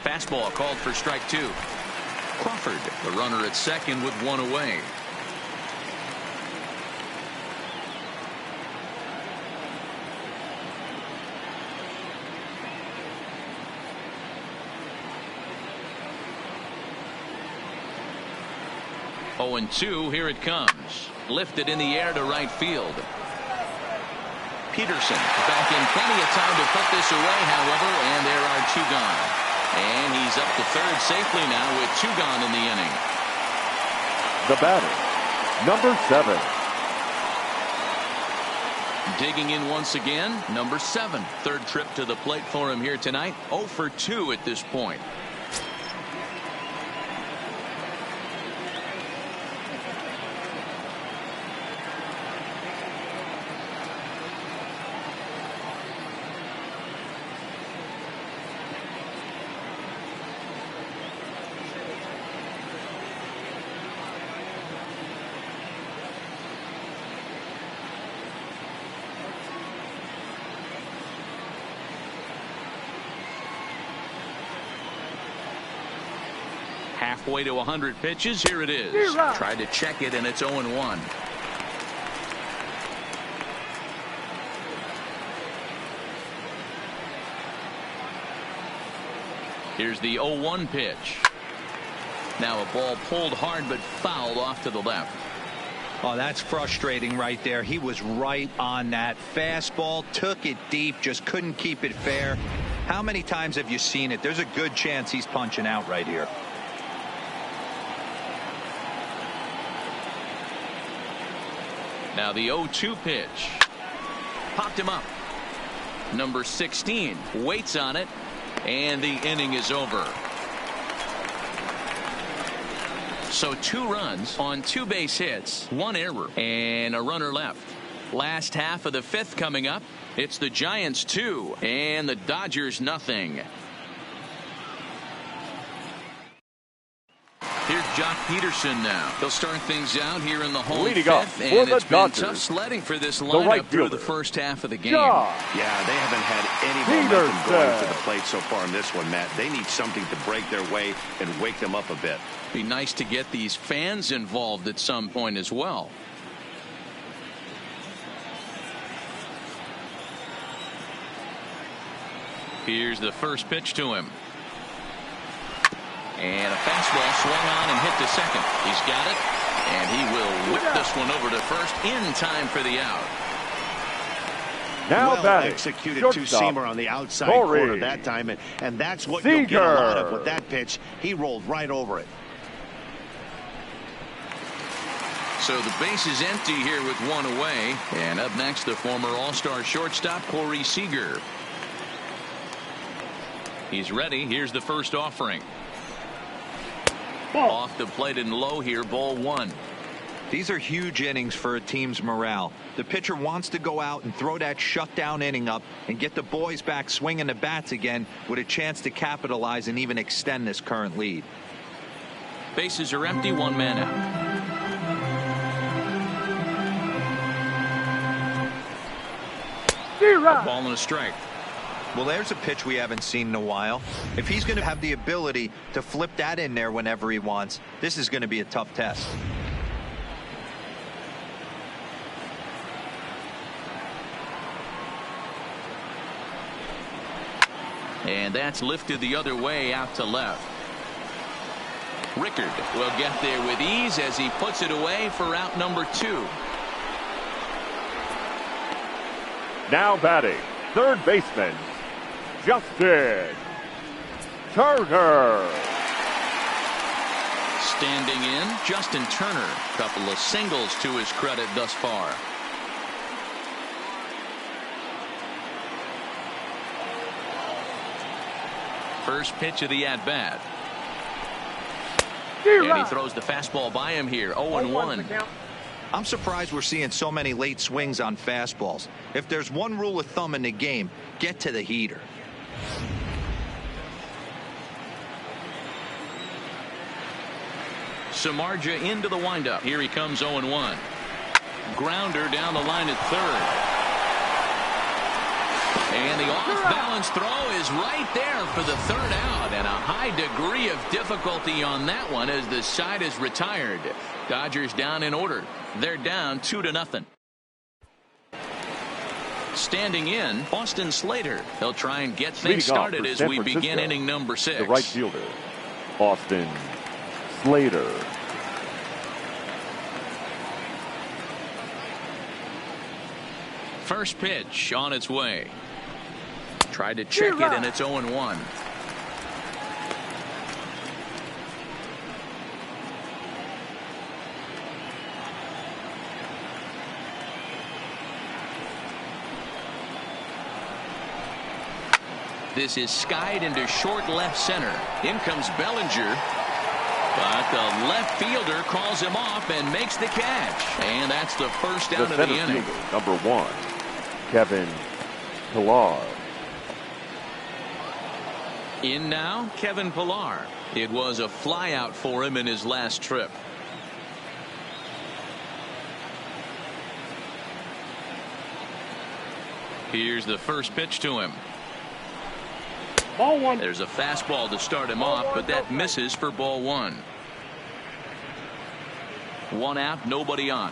Fastball called for strike two. Crawford, the runner at second with one away. Oh, and 2, here it comes. Lifted in the air to right field. Peterson back in plenty of time to put this away, however, and there are 2 gone. And he's up to third safely now with 2 gone in the inning. The batter, number 7. Digging in once again, number 7. Third trip to the plate for him here tonight. 0 for 2 at this point. Halfway to 100 pitches. Here it is. Tried to check it, and it's 0-1. Here's the 0-1 pitch. Now a ball pulled hard but fouled off to the left. Oh, that's frustrating right there. He was right on that fastball, took it deep, just couldn't keep it fair. How many times have you seen it? There's a good chance he's punching out right here. Now the 0-2 pitch. Popped him up. Number 16 waits on it, and the inning is over. So 2 runs on 2 base hits, 1 error, and a runner left. Last half of the 5th coming up. It's the Giants 2 and the Dodgers nothing. Here's Jock Peterson now. They'll start things out here in the home Leading 5th, up for and the it's been Dodgers, tough sledding for this lineup right through fielder, the first half of the game. Jock Yeah, they haven't had any momentum going to the plate so far in this one, Matt. They need something to break their way and wake them up a bit. Be nice to get these fans involved at some point as well. Here's the first pitch to him. And a fastball swung on and hit to second. He's got it, and he will whip this one over to first in time for the out. Now well batting, executed shortstop, two-seamer on the outside Corey corner that time, and that's what you'll get a lot of with that pitch. He rolled right over it. So the base is empty here with 1 away, and up next the former All-Star shortstop Corey Seager. He's ready. Here's the first offering. Ball. Off the plate and low here, ball 1. These are huge innings for a team's morale. The pitcher wants to go out and throw that shutdown inning up and get the boys back swinging the bats again with a chance to capitalize and even extend this current lead. Bases are empty, 1 man out. A ball and a strike. Well, there's a pitch we haven't seen in a while. If he's going to have the ability to flip that in there whenever he wants, this is going to be a tough test. And that's lifted the other way out to left. Rickard will get there with ease as he puts it away for out number 2. Now batting, third baseman, Justin Turner. Standing in, Justin Turner. Couple of singles to his credit thus far. First pitch of the at-bat. And he throws the fastball by him here. 0-1. I'm surprised we're seeing so many late swings on fastballs. If there's one rule of thumb in the game, get to the heater. Samardzija into the windup. Here he comes, 0-1. Grounder down the line at third. And the off-balance throw is right there for the third out, and a high degree of difficulty on that one as the side is retired. Dodgers down in order. They're down 2-0. Standing in, Austin Slater. They'll try and get things started as we begin inning number 6. The right fielder, Austin Slater. First pitch on its way. Tried to check it, and it's 0-1. This is skied into short left center. In comes Bellinger. But the left fielder calls him off and makes the catch. And that's the first out of the inning. Fielder, number 1, Kevin Pillar. In now, Kevin Pillar. It was a flyout for him in his last trip. Here's the first pitch to him. Ball one. There's a fastball to start him off, but that misses for ball one. One out, nobody on.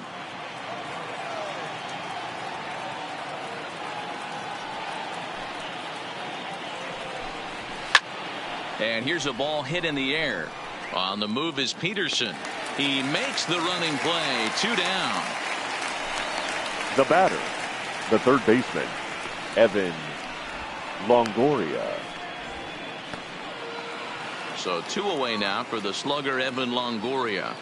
And here's a ball hit in the air. On the move is Peterson. He makes the running play. 2 down. The batter, the third baseman, Evan Longoria. So 2 away now for the slugger Evan Longoria.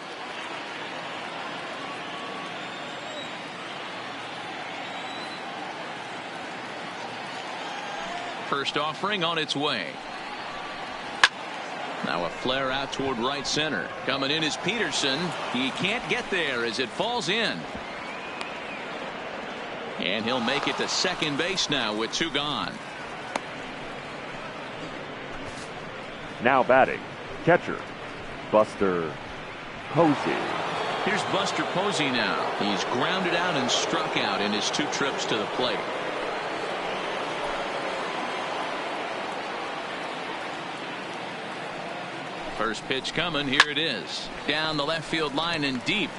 First offering on its way. Now a flare out toward right center. Coming in is Peterson. He can't get there as it falls in. And he'll make it to second base now with 2 gone. Now batting, catcher, Buster Posey. Here's Buster Posey now. He's grounded out and struck out in his 2 trips to the plate. First pitch coming. Here it is. Down the left field line and deep.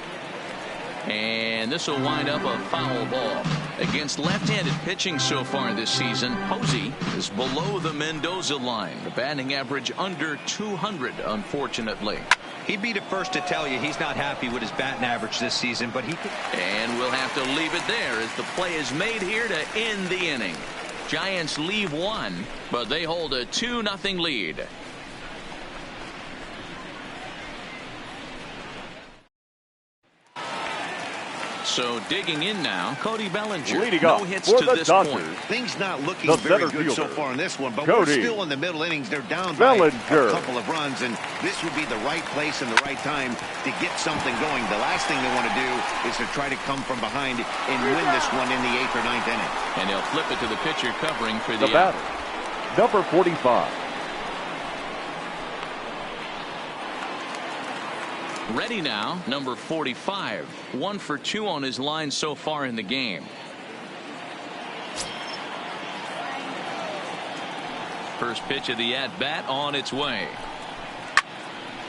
And this will wind up a foul ball. Against left-handed pitching so far this season, Posey is below the Mendoza line. The batting average under 200, unfortunately. He'd be the first to tell you he's not happy with his batting average this season, but he could. And we'll have to leave it there as the play is made here to end the inning. Giants leave 1, but they hold a 2-0 lead. So digging in now, Cody Bellinger. Leading no off hits for to the this Dodgers. point. Things not looking The very center good so fielder, far in this one, but Cody we're still in the middle innings. They're down by Bellinger. a couple of runs, and this would be the right place and the right time to get something going. The last thing they want to do is to try to come from behind and win this one in the 8th or 9th inning. And they'll flip it to the pitcher covering for The out. batter, number 45. Ready now, number 45. 1 for 2 on his line so far in the game. First pitch of the at-bat on its way.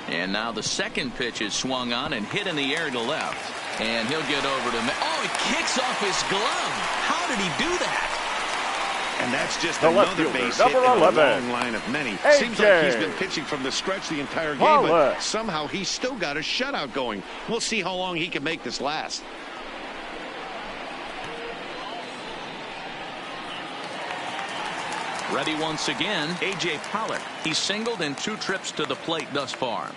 And now the second pitch is swung on and hit in the air to left. And he'll get over to... Oh, he kicks off his glove. How did he do that? And that's just The left another fielder, base hit in number a 11. long line of many. Seems like he's been pitching from the stretch the entire game, but somehow he's still got a shutout going. We'll see how long he can make this last. Ready once again, A.J. Pollock. He's singled in 2 trips to the plate thus far.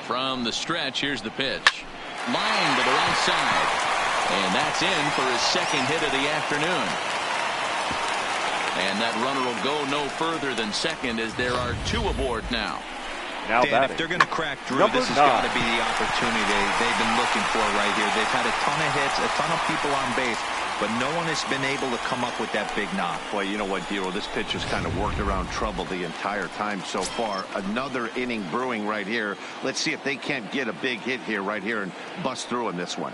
From the stretch, here's the pitch. Line to the right side. And that's in for his second hit of the afternoon. And that runner will go no further than second as there are 2 aboard now. Now Dan, batting, if they're going to crack through, number this has 9. got to be the opportunity they've been looking for right here. They've had a ton of hits, a ton of people on base, but no one has been able to come up with that big knock. Boy, you know what, Dero, this pitch has kind of worked around trouble the entire time so far. Another inning brewing right here. Let's see if they can't get a big hit here right here and bust through in this one.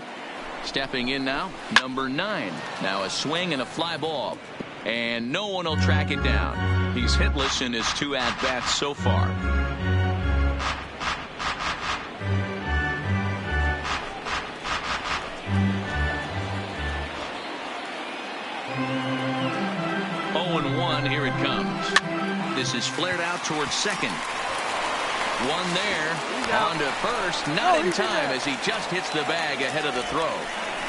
Stepping in now, number 9. Now a swing and a fly ball. And no one will track it down. He's hitless in his 2 at-bats so far. Here it comes. This is flared out towards second. One there. On to first. Not in time as he just hits the bag ahead of the throw.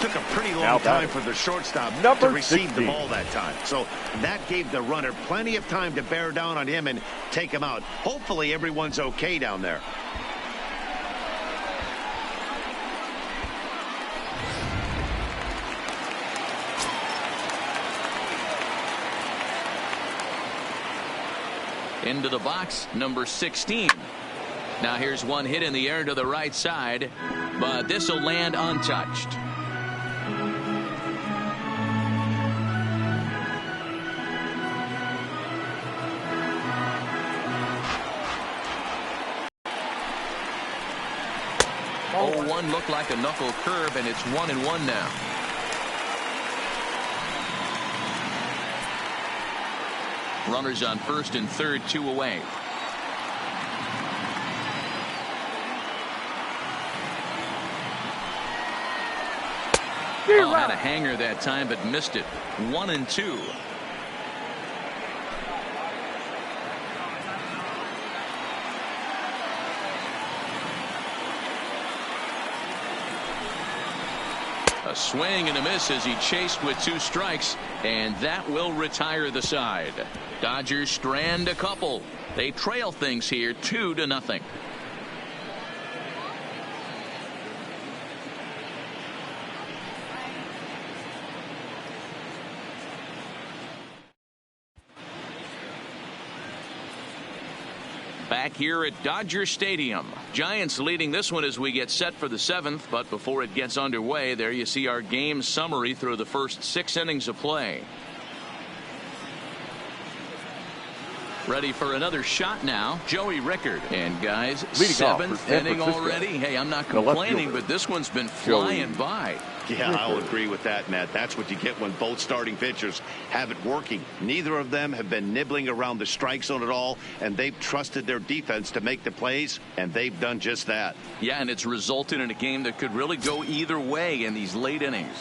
Took a pretty long time for the shortstop to receive the ball that time. So that gave the runner plenty of time to bear down on him and take him out. Hopefully everyone's okay down there. Into the box, number 16. Now here's one hit in the air to the right side, but this will land untouched. one looked like a knuckle curve, and it's 1-1 now. Runners on first and third, 2 away. Oh, had a hanger that time, but missed it. 1-2. A swing and a miss as he chased with 2 strikes, and that will retire the side. Dodgers strand a couple. They trail things here 2-0. Back here at Dodger Stadium. Giants leading this one as we get set for the 7th, but before it gets underway, there you see our game summary through the first 6 innings of play. Ready for another shot now, Joey Rickard. And guys, Leading 7th inning already. Hey, I'm not complaining, but this one's been flying by. Yeah, I'll agree with that, Matt. That's what you get when both starting pitchers have it working. Neither of them have been nibbling around the strike zone at all, and they've trusted their defense to make the plays, and they've done just that. Yeah, and it's resulted in a game that could really go either way in these late innings.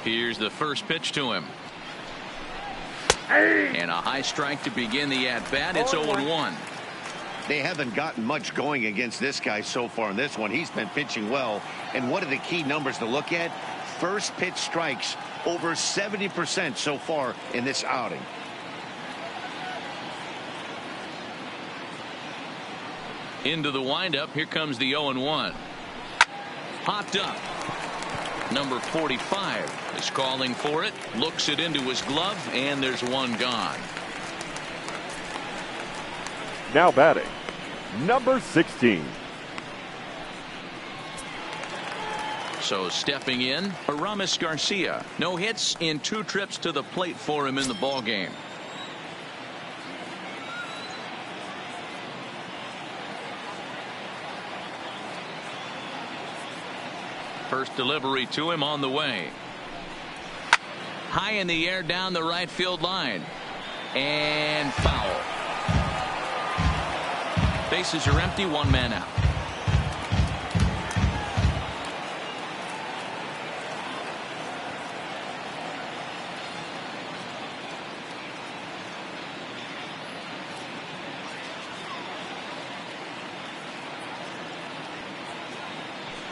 Here's the first pitch to him. And a high strike to begin the at-bat. It's 0-1. They haven't gotten much going against this guy so far in this one. He's been pitching well. And what are the key numbers to look at? First pitch strikes over 70% so far in this outing. Into the windup. Here comes the 0-1. Popped up. Number 45 is calling for it. Looks it into his glove, and there's one gone. Now batting, number 16. So stepping in, Aramis Garcia. No hits in 2 trips to the plate for him in the ballgame. First delivery to him on the way. High in the air down the right field line. And foul. Bases are empty, 1 man out.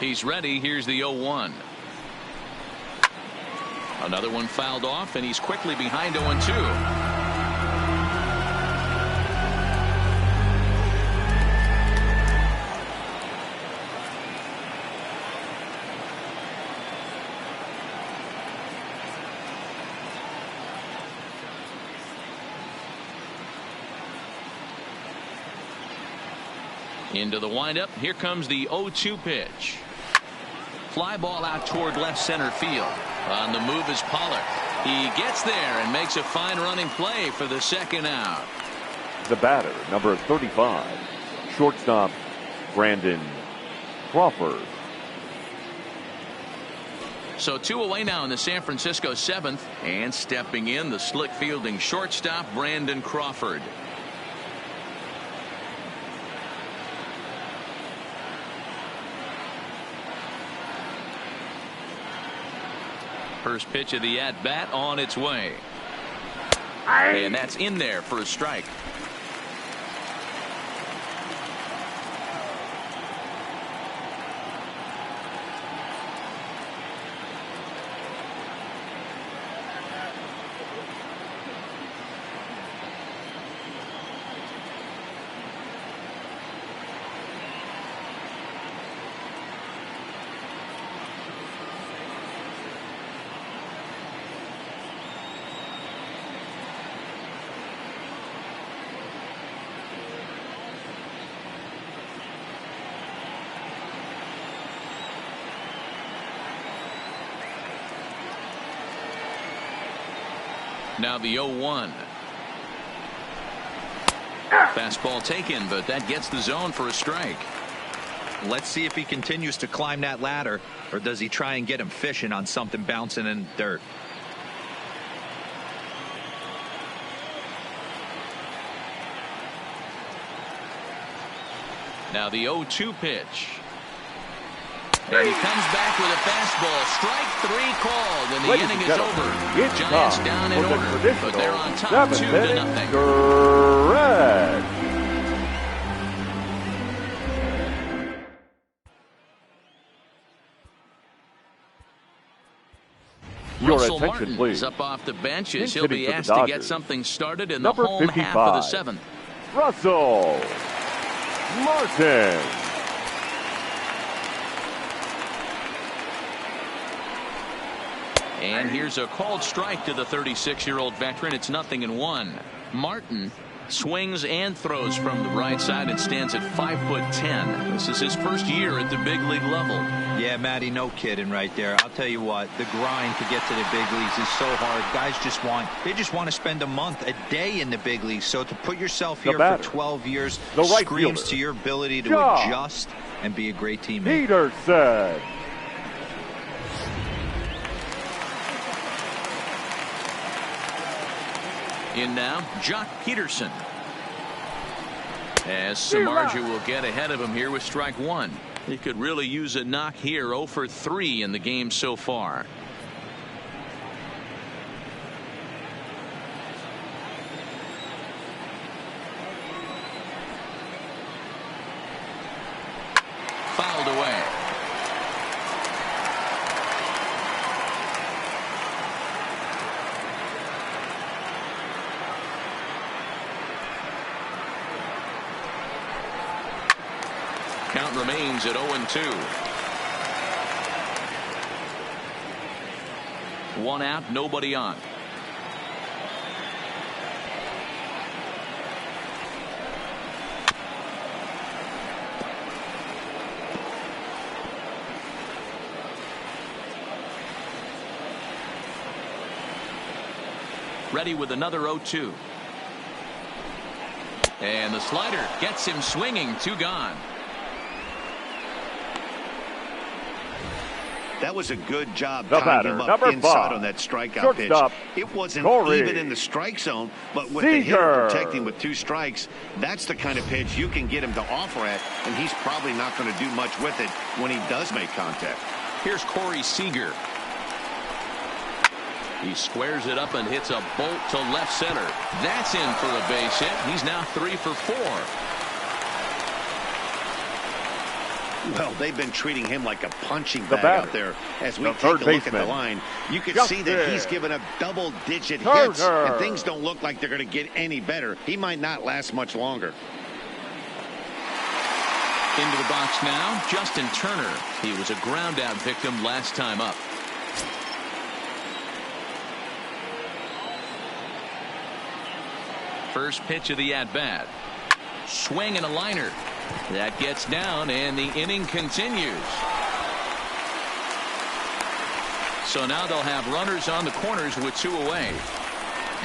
He's ready. Here's the 0-1. Another one fouled off, and he's quickly behind 0-2. Into the windup. Here comes the 0-2 pitch. Fly ball out toward left center field. On the move is Pollard. He gets there and makes a fine running play for the second out. The batter, number 35. Shortstop, Brandon Crawford. So 2 away now in the San Francisco 7th, and stepping in, the slick fielding shortstop, Brandon Crawford. First pitch of the at-bat on its way. And that's in there for a strike. Now the 0-1. Fastball taken, but that gets the zone for a strike. Let's see if he continues to climb that ladder, or does he try and get him fishing on something bouncing in the dirt. Now the 0-2 pitch. And he comes back with a fastball. Strike 3 called, and the inning is over. Giants down in order, but they're on top 2-0. Correct. Your Russell attention, Martin please. is up off the bench as he'll Hitting be for the asked to get Dodgers. something started in Number the home 55. half of the 7th. Russell Martin. And here's a called strike to the 36-year-old veteran. It's 0-1. Martin swings and throws from the right side and stands at 5'10". This is his first year at the big league level. Yeah, Matty, no kidding right there. I'll tell you what, the grind to get to the big leagues is so hard. Guys just want to spend a month, a day in the big leagues. So to put yourself here for 12 years screams to your ability to adjust and be a great teammate. Peterson. In now, Jock Peterson. As Samardzija will get ahead of him here with strike 1. He could really use a knock here. 0 for 3 in the game so far. Fouled away. Count remains at 0-2. 1 out, nobody on. Ready with another 0-2. And the slider gets him swinging. 2 gone. That was a good job The tying batter, him up number inside 5. on that strikeout Shortstop, pitch. It wasn't Corey even in the strike zone, but with the hitter protecting with 2 strikes, that's the kind of pitch you can get him to offer at, and he's probably not going to do much with it when he does make contact. Here's Corey Seager. He squares it up and hits a bolt to left center. That's in for a base hit. He's now 3 for 4. Well, they've been treating him like a punching bag out there. As we take a look at the line, you can see that he's given up double-digit hits, and things don't look like they're going to get any better. He might not last much longer. Into the box now, Justin Turner. He was a ground-out victim last time up. First pitch of the at-bat. Swing and a liner. That gets down, and the inning continues. So now they'll have runners on the corners with 2 away.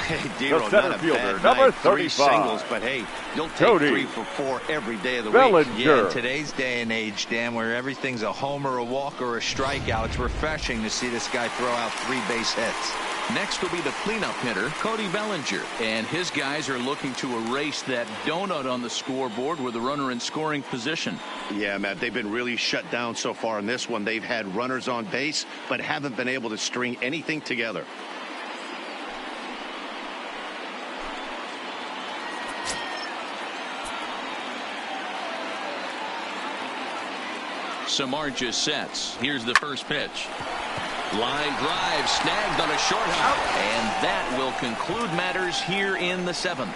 Hey, the Dero, center not a fielder, bad number night. 3 35. singles, but hey, you'll take Cody 3 for 4 every day of the Bellinger. week. Yeah, in today's day and age, Dan, where everything's a homer, a walk, or a strikeout, it's refreshing to see this guy throw out 3 base hits. Next will be the cleanup hitter, Cody Bellinger, and his guys are looking to erase that donut on the scoreboard with a runner in scoring position. Yeah, Matt, they've been really shut down so far in this one. They've had runners on base, but haven't been able to string anything together. Samardzija sets. Here's the first pitch. Line drive snagged on a short hop, and that will conclude matters here in the 7th.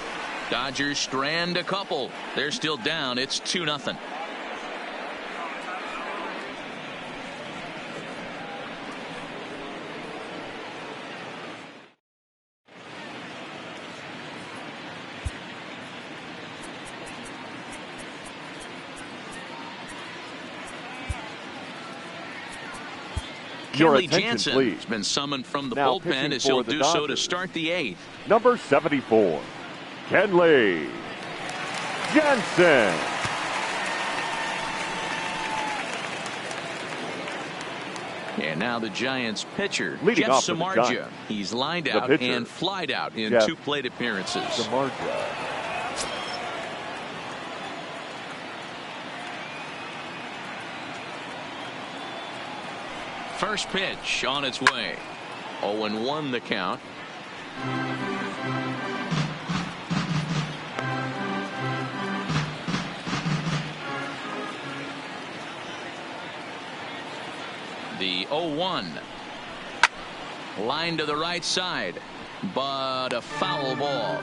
Dodgers strand a couple. They're still down. It's 2-0. Your Kenley attention, Jansen please. has been summoned from the Now bullpen pitching as he'll for the do so to Dodgers. start the 8th. Number 74, Kenley Jansen. And now the Giants pitcher, Leading Jeff off for the Samardzija. Giants. He's lined The out pitcher, and flied out in Jeff 2 plate appearances. Samardzija. First pitch on its way. 0-1 the count. The 0-1. Line to the right side, but a foul ball.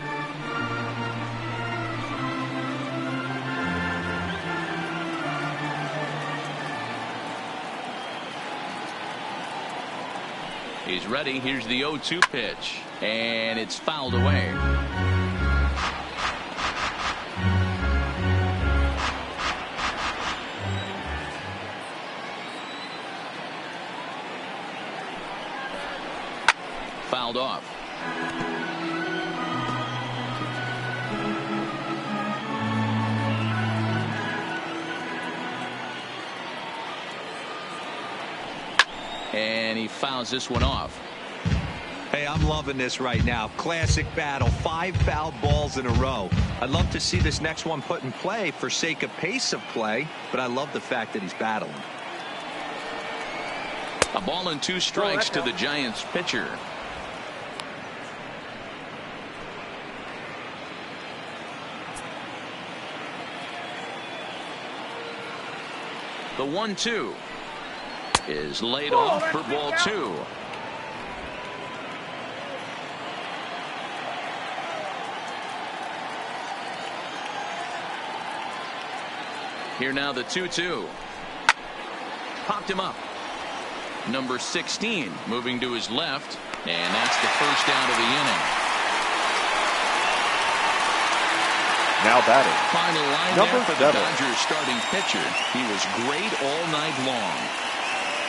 He's ready. Here's the 0-2 pitch, and it's fouled away. Fouled off. And he fouls this one off. Hey, I'm loving this right now. Classic battle. 5 foul balls in a row. I'd love to see this next one put in play for sake of pace of play, but I love the fact that he's battling. A ball and 2 strikes to the Giants pitcher. The 1-2 is laid off for ball 2. Here now the 2-2. Popped him up. Number 16 moving to his left, and that's the first out of the inning. Now batting. Final line Number there for the 7. Dodgers starting pitcher. He was great all night long.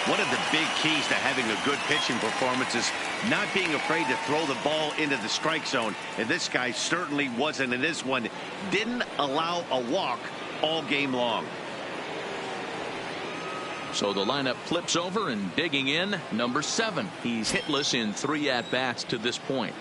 One of the big keys to having a good pitching performance is not being afraid to throw the ball into the strike zone. And this guy certainly wasn't in this one. Didn't allow a walk all game long. So the lineup flips over, and digging in, number 7. He's hitless in 3 at-bats to this point.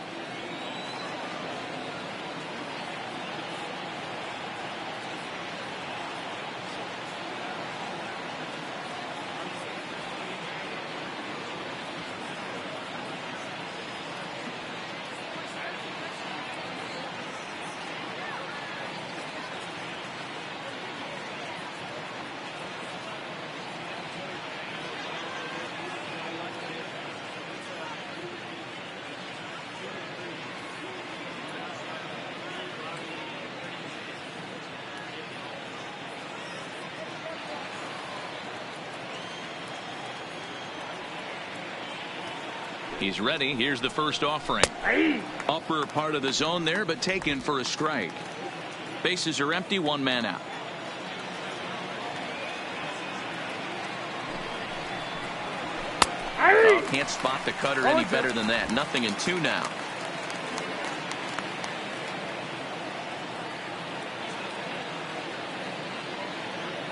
He's ready. Here's the first offering. Upper part of the zone there, but taken for a strike. Bases are empty, 1 man out. Oh, can't spot the cutter any better than that. 0-2 now.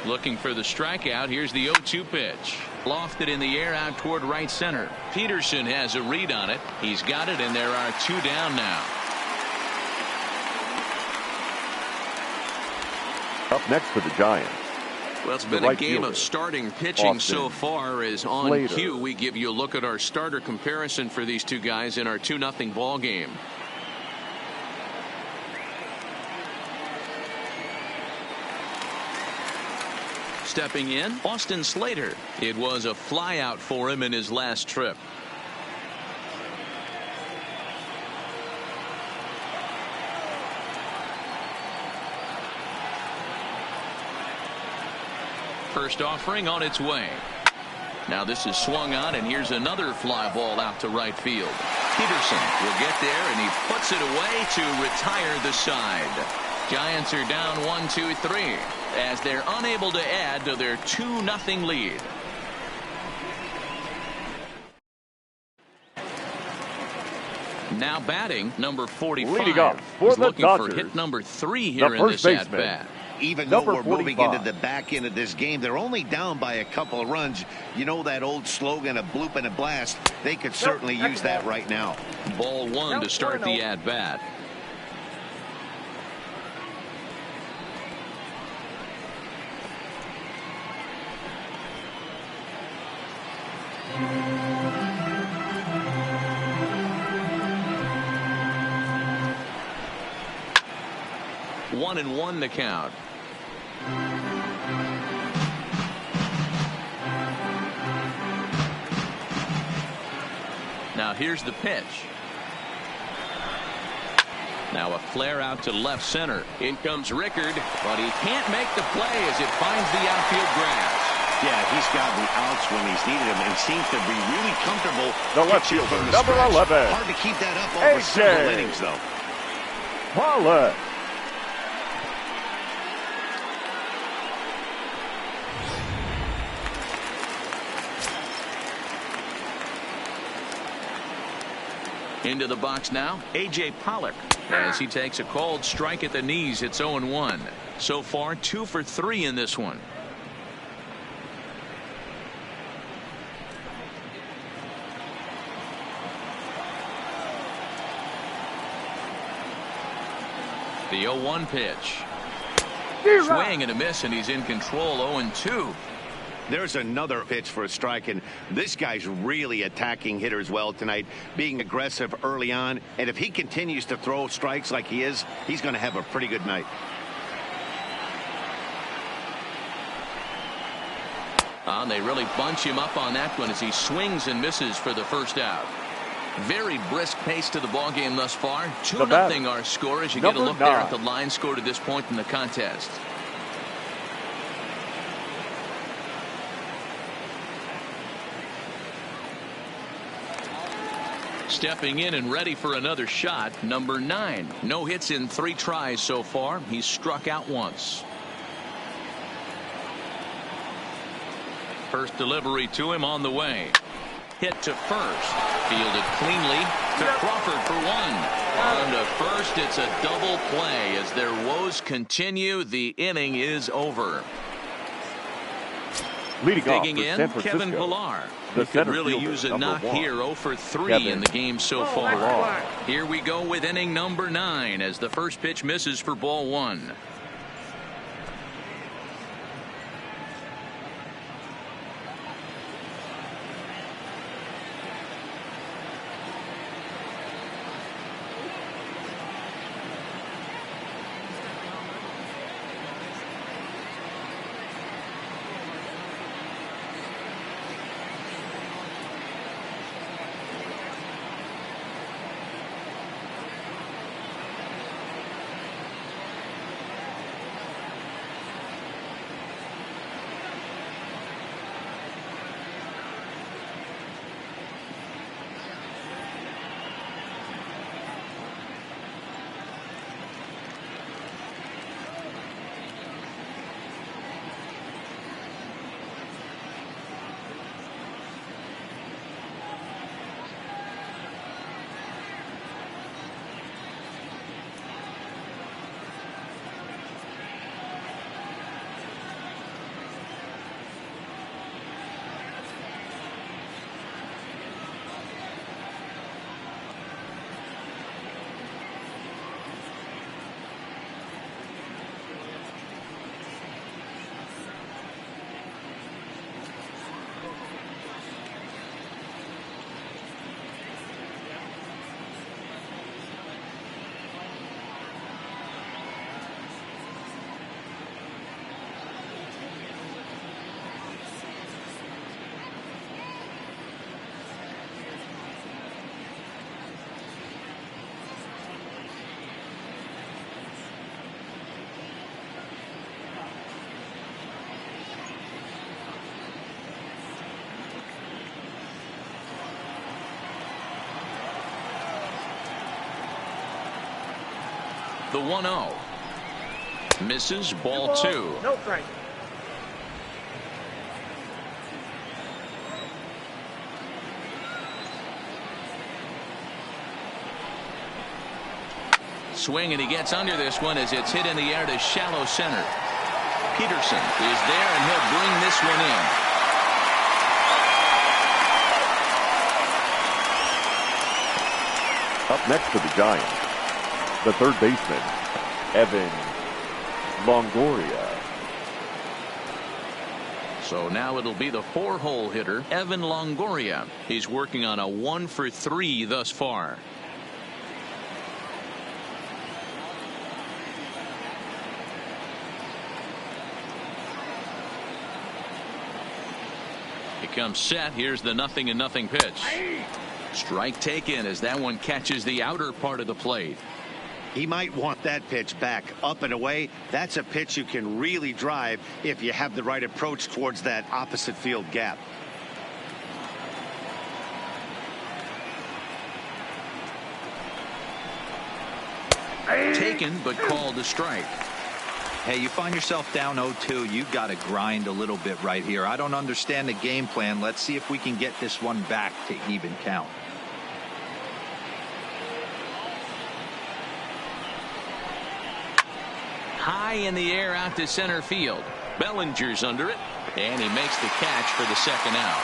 Looking for the strikeout. Here's the 0-2 pitch. Lofted in the air out toward right center. Peterson has a read on it. He's got it, and there are 2 down now. Up next for the Giants. Well, it's been a game of starting pitching so far. As on cue, we give you a look at our starter comparison for these two guys in our 2-0 ball game. Stepping in, Austin Slater. It was a flyout for him in his last trip. First offering on its way. Now this is swung on, and here's another fly ball out to right field. Peterson will get there, and he puts it away to retire the side. Giants are down 1-2-3 as they're unable to add to their 2-0 lead. Now batting, number 45. Leading up for He's the looking Dodgers, for hit number 3 here in first this baseman, at-bat. Even though we're 45. moving into the back end of this game, they're only down by a couple of runs. You know that old slogan, a bloop and a blast. They could certainly use that right now. Ball 1 to start the at-bat. One and one the count. Now here's the pitch. Now a flare out to left center. In comes Rickard, but he can't make the play as it finds the outfield grass. Yeah, he's gotten outs when he's needed them and seems to be really comfortable. The left pitching fielder, from the number stretch. 11. Hard to keep that up over several innings, though. Pollock. Into the box now, A.J. Pollock, as he takes a called strike at the knees. It's 0-1. So far, 2 for 3 in this one. The 0-1 pitch. Swing and a miss, and he's in control. 0-2. There's another pitch for a strike, and this guy's really attacking hitters well tonight, being aggressive early on. And if he continues to throw strikes like he is, he's going to have a pretty good night. They really bunch him up on that one as he swings and misses for the first out. Very brisk pace to the ball game thus far. 2-0 our score as you get a look there at the line score to this point in the contest. Stepping in and ready for another shot, number 9. No hits in 3 tries so far. He's struck out once. First delivery to him on the way. Hit to first. Fielded cleanly to Crawford for 1. On to first, it's a double play. As their woes continue, the inning is over. Digging in, Kevin Pillar. He could really use a knock here. 0 for 3 in the game so far. Here we go with inning number 9 as the first pitch misses for ball 1. The 1-0. Misses, ball 2. No strike. Swing, and he gets under this one as it's hit in the air to shallow center. Peterson is there, and he'll bring this one in. Up next for the Giants, the third baseman, Evan Longoria. So now it'll be the 4-hole hitter, Evan Longoria. He's working on a 1 for 3 thus far. He comes set. Here's the 0-0 pitch. Strike taken as that one catches the outer part of the plate. He might want that pitch back up and away. That's a pitch you can really drive if you have the right approach towards that opposite field gap. Taken but called a strike. Hey, you find yourself down 0-2. You got to grind a little bit right here. I don't understand the game plan. Let's see if we can get this one back to even count. High in the air out to center field. Bellinger's under it, and he makes the catch for the second out.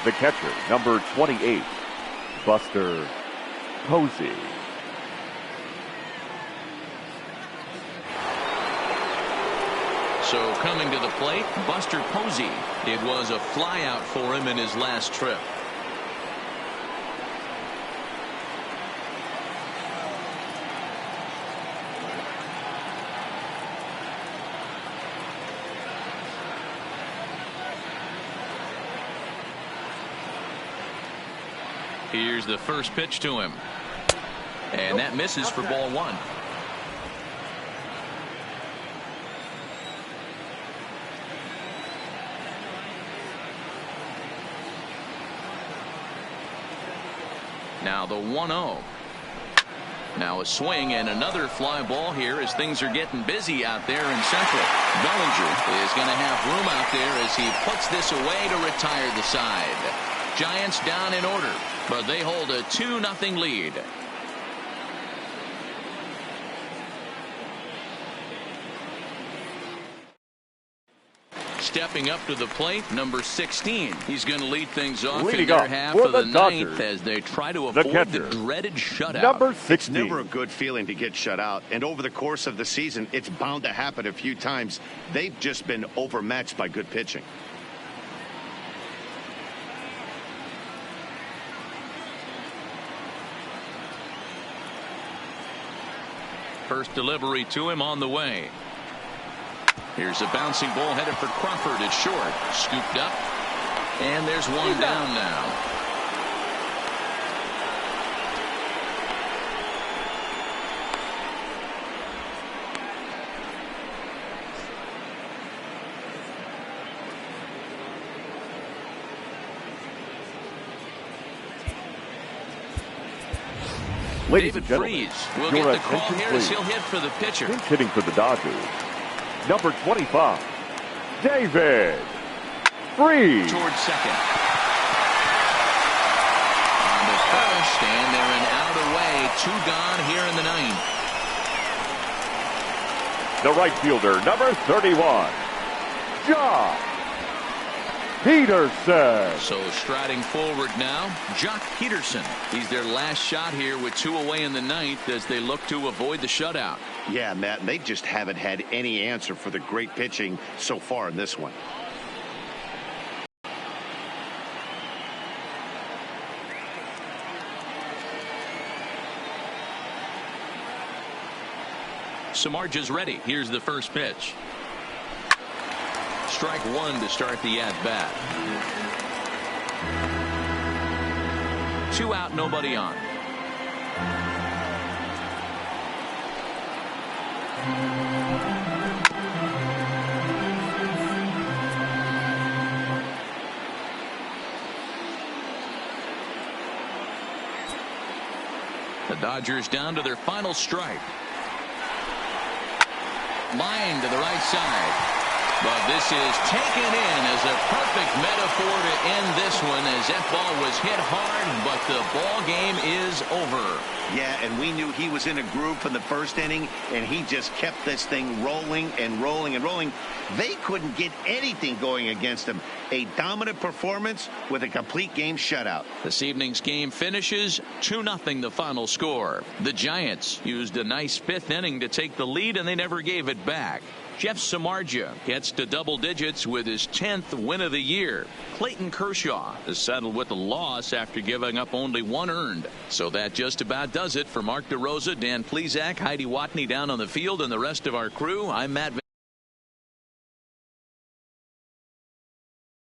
The catcher, number 28, Buster Posey. So coming to the plate, Buster Posey. It was a flyout for him in his last trip. Here's the first pitch to him. And that misses for ball 1. Now the 1-0. Now a swing and another fly ball here as things are getting busy out there in Central. Bellinger is going to have room out there as he puts this away to retire the side. Giants down in order, but they hold a 2-0 lead. Stepping up to the plate, number 16. He's going to lead things off in their half of the ninth as they try to avoid the dreaded shutout. Number 16. It's never a good feeling to get shut out, and over the course of the season, it's bound to happen a few times. They've just been overmatched by good pitching. First delivery to him on the way. Here's a bouncing ball headed for Crawford. It's short. Scooped up. And there's one down now. Ladies David and gentlemen, Freese will get the call here as he'll hit for the pitcher. Pinch hitting for the Dodgers, number 25, David Freese. Towards second. On to first, and they're an out away. 2 gone here in the ninth. The right fielder, number 31, Jock Peterson. So striding forward now, Jock Peterson. He's their last shot here with 2 away in the ninth as they look to avoid the shutout. Yeah, Matt, they just haven't had any answer for the great pitching so far in this one. Samardzija's ready. Here's the first pitch. Strike 1 to start the at-bat. 2 out, nobody on. The Dodgers down to their final strike. Line to the right side. But this is taken in as a perfect metaphor to end this one, as that ball was hit hard, but the ball game is over. Yeah, and we knew he was in a groove from the first inning, and he just kept this thing rolling and rolling and rolling. They couldn't get anything going against him. A dominant performance with a complete game shutout. This evening's game finishes 2-0 the final score. The Giants used a nice fifth inning to take the lead, and they never gave it back. Jeff Samardzija gets to double digits with his 10th win of the year. Clayton Kershaw is settled with a loss after giving up only 1 earned. So that just about does it for Mark DeRosa, Dan Plesac, Heidi Watney down on the field, and the rest of our crew. I'm Matt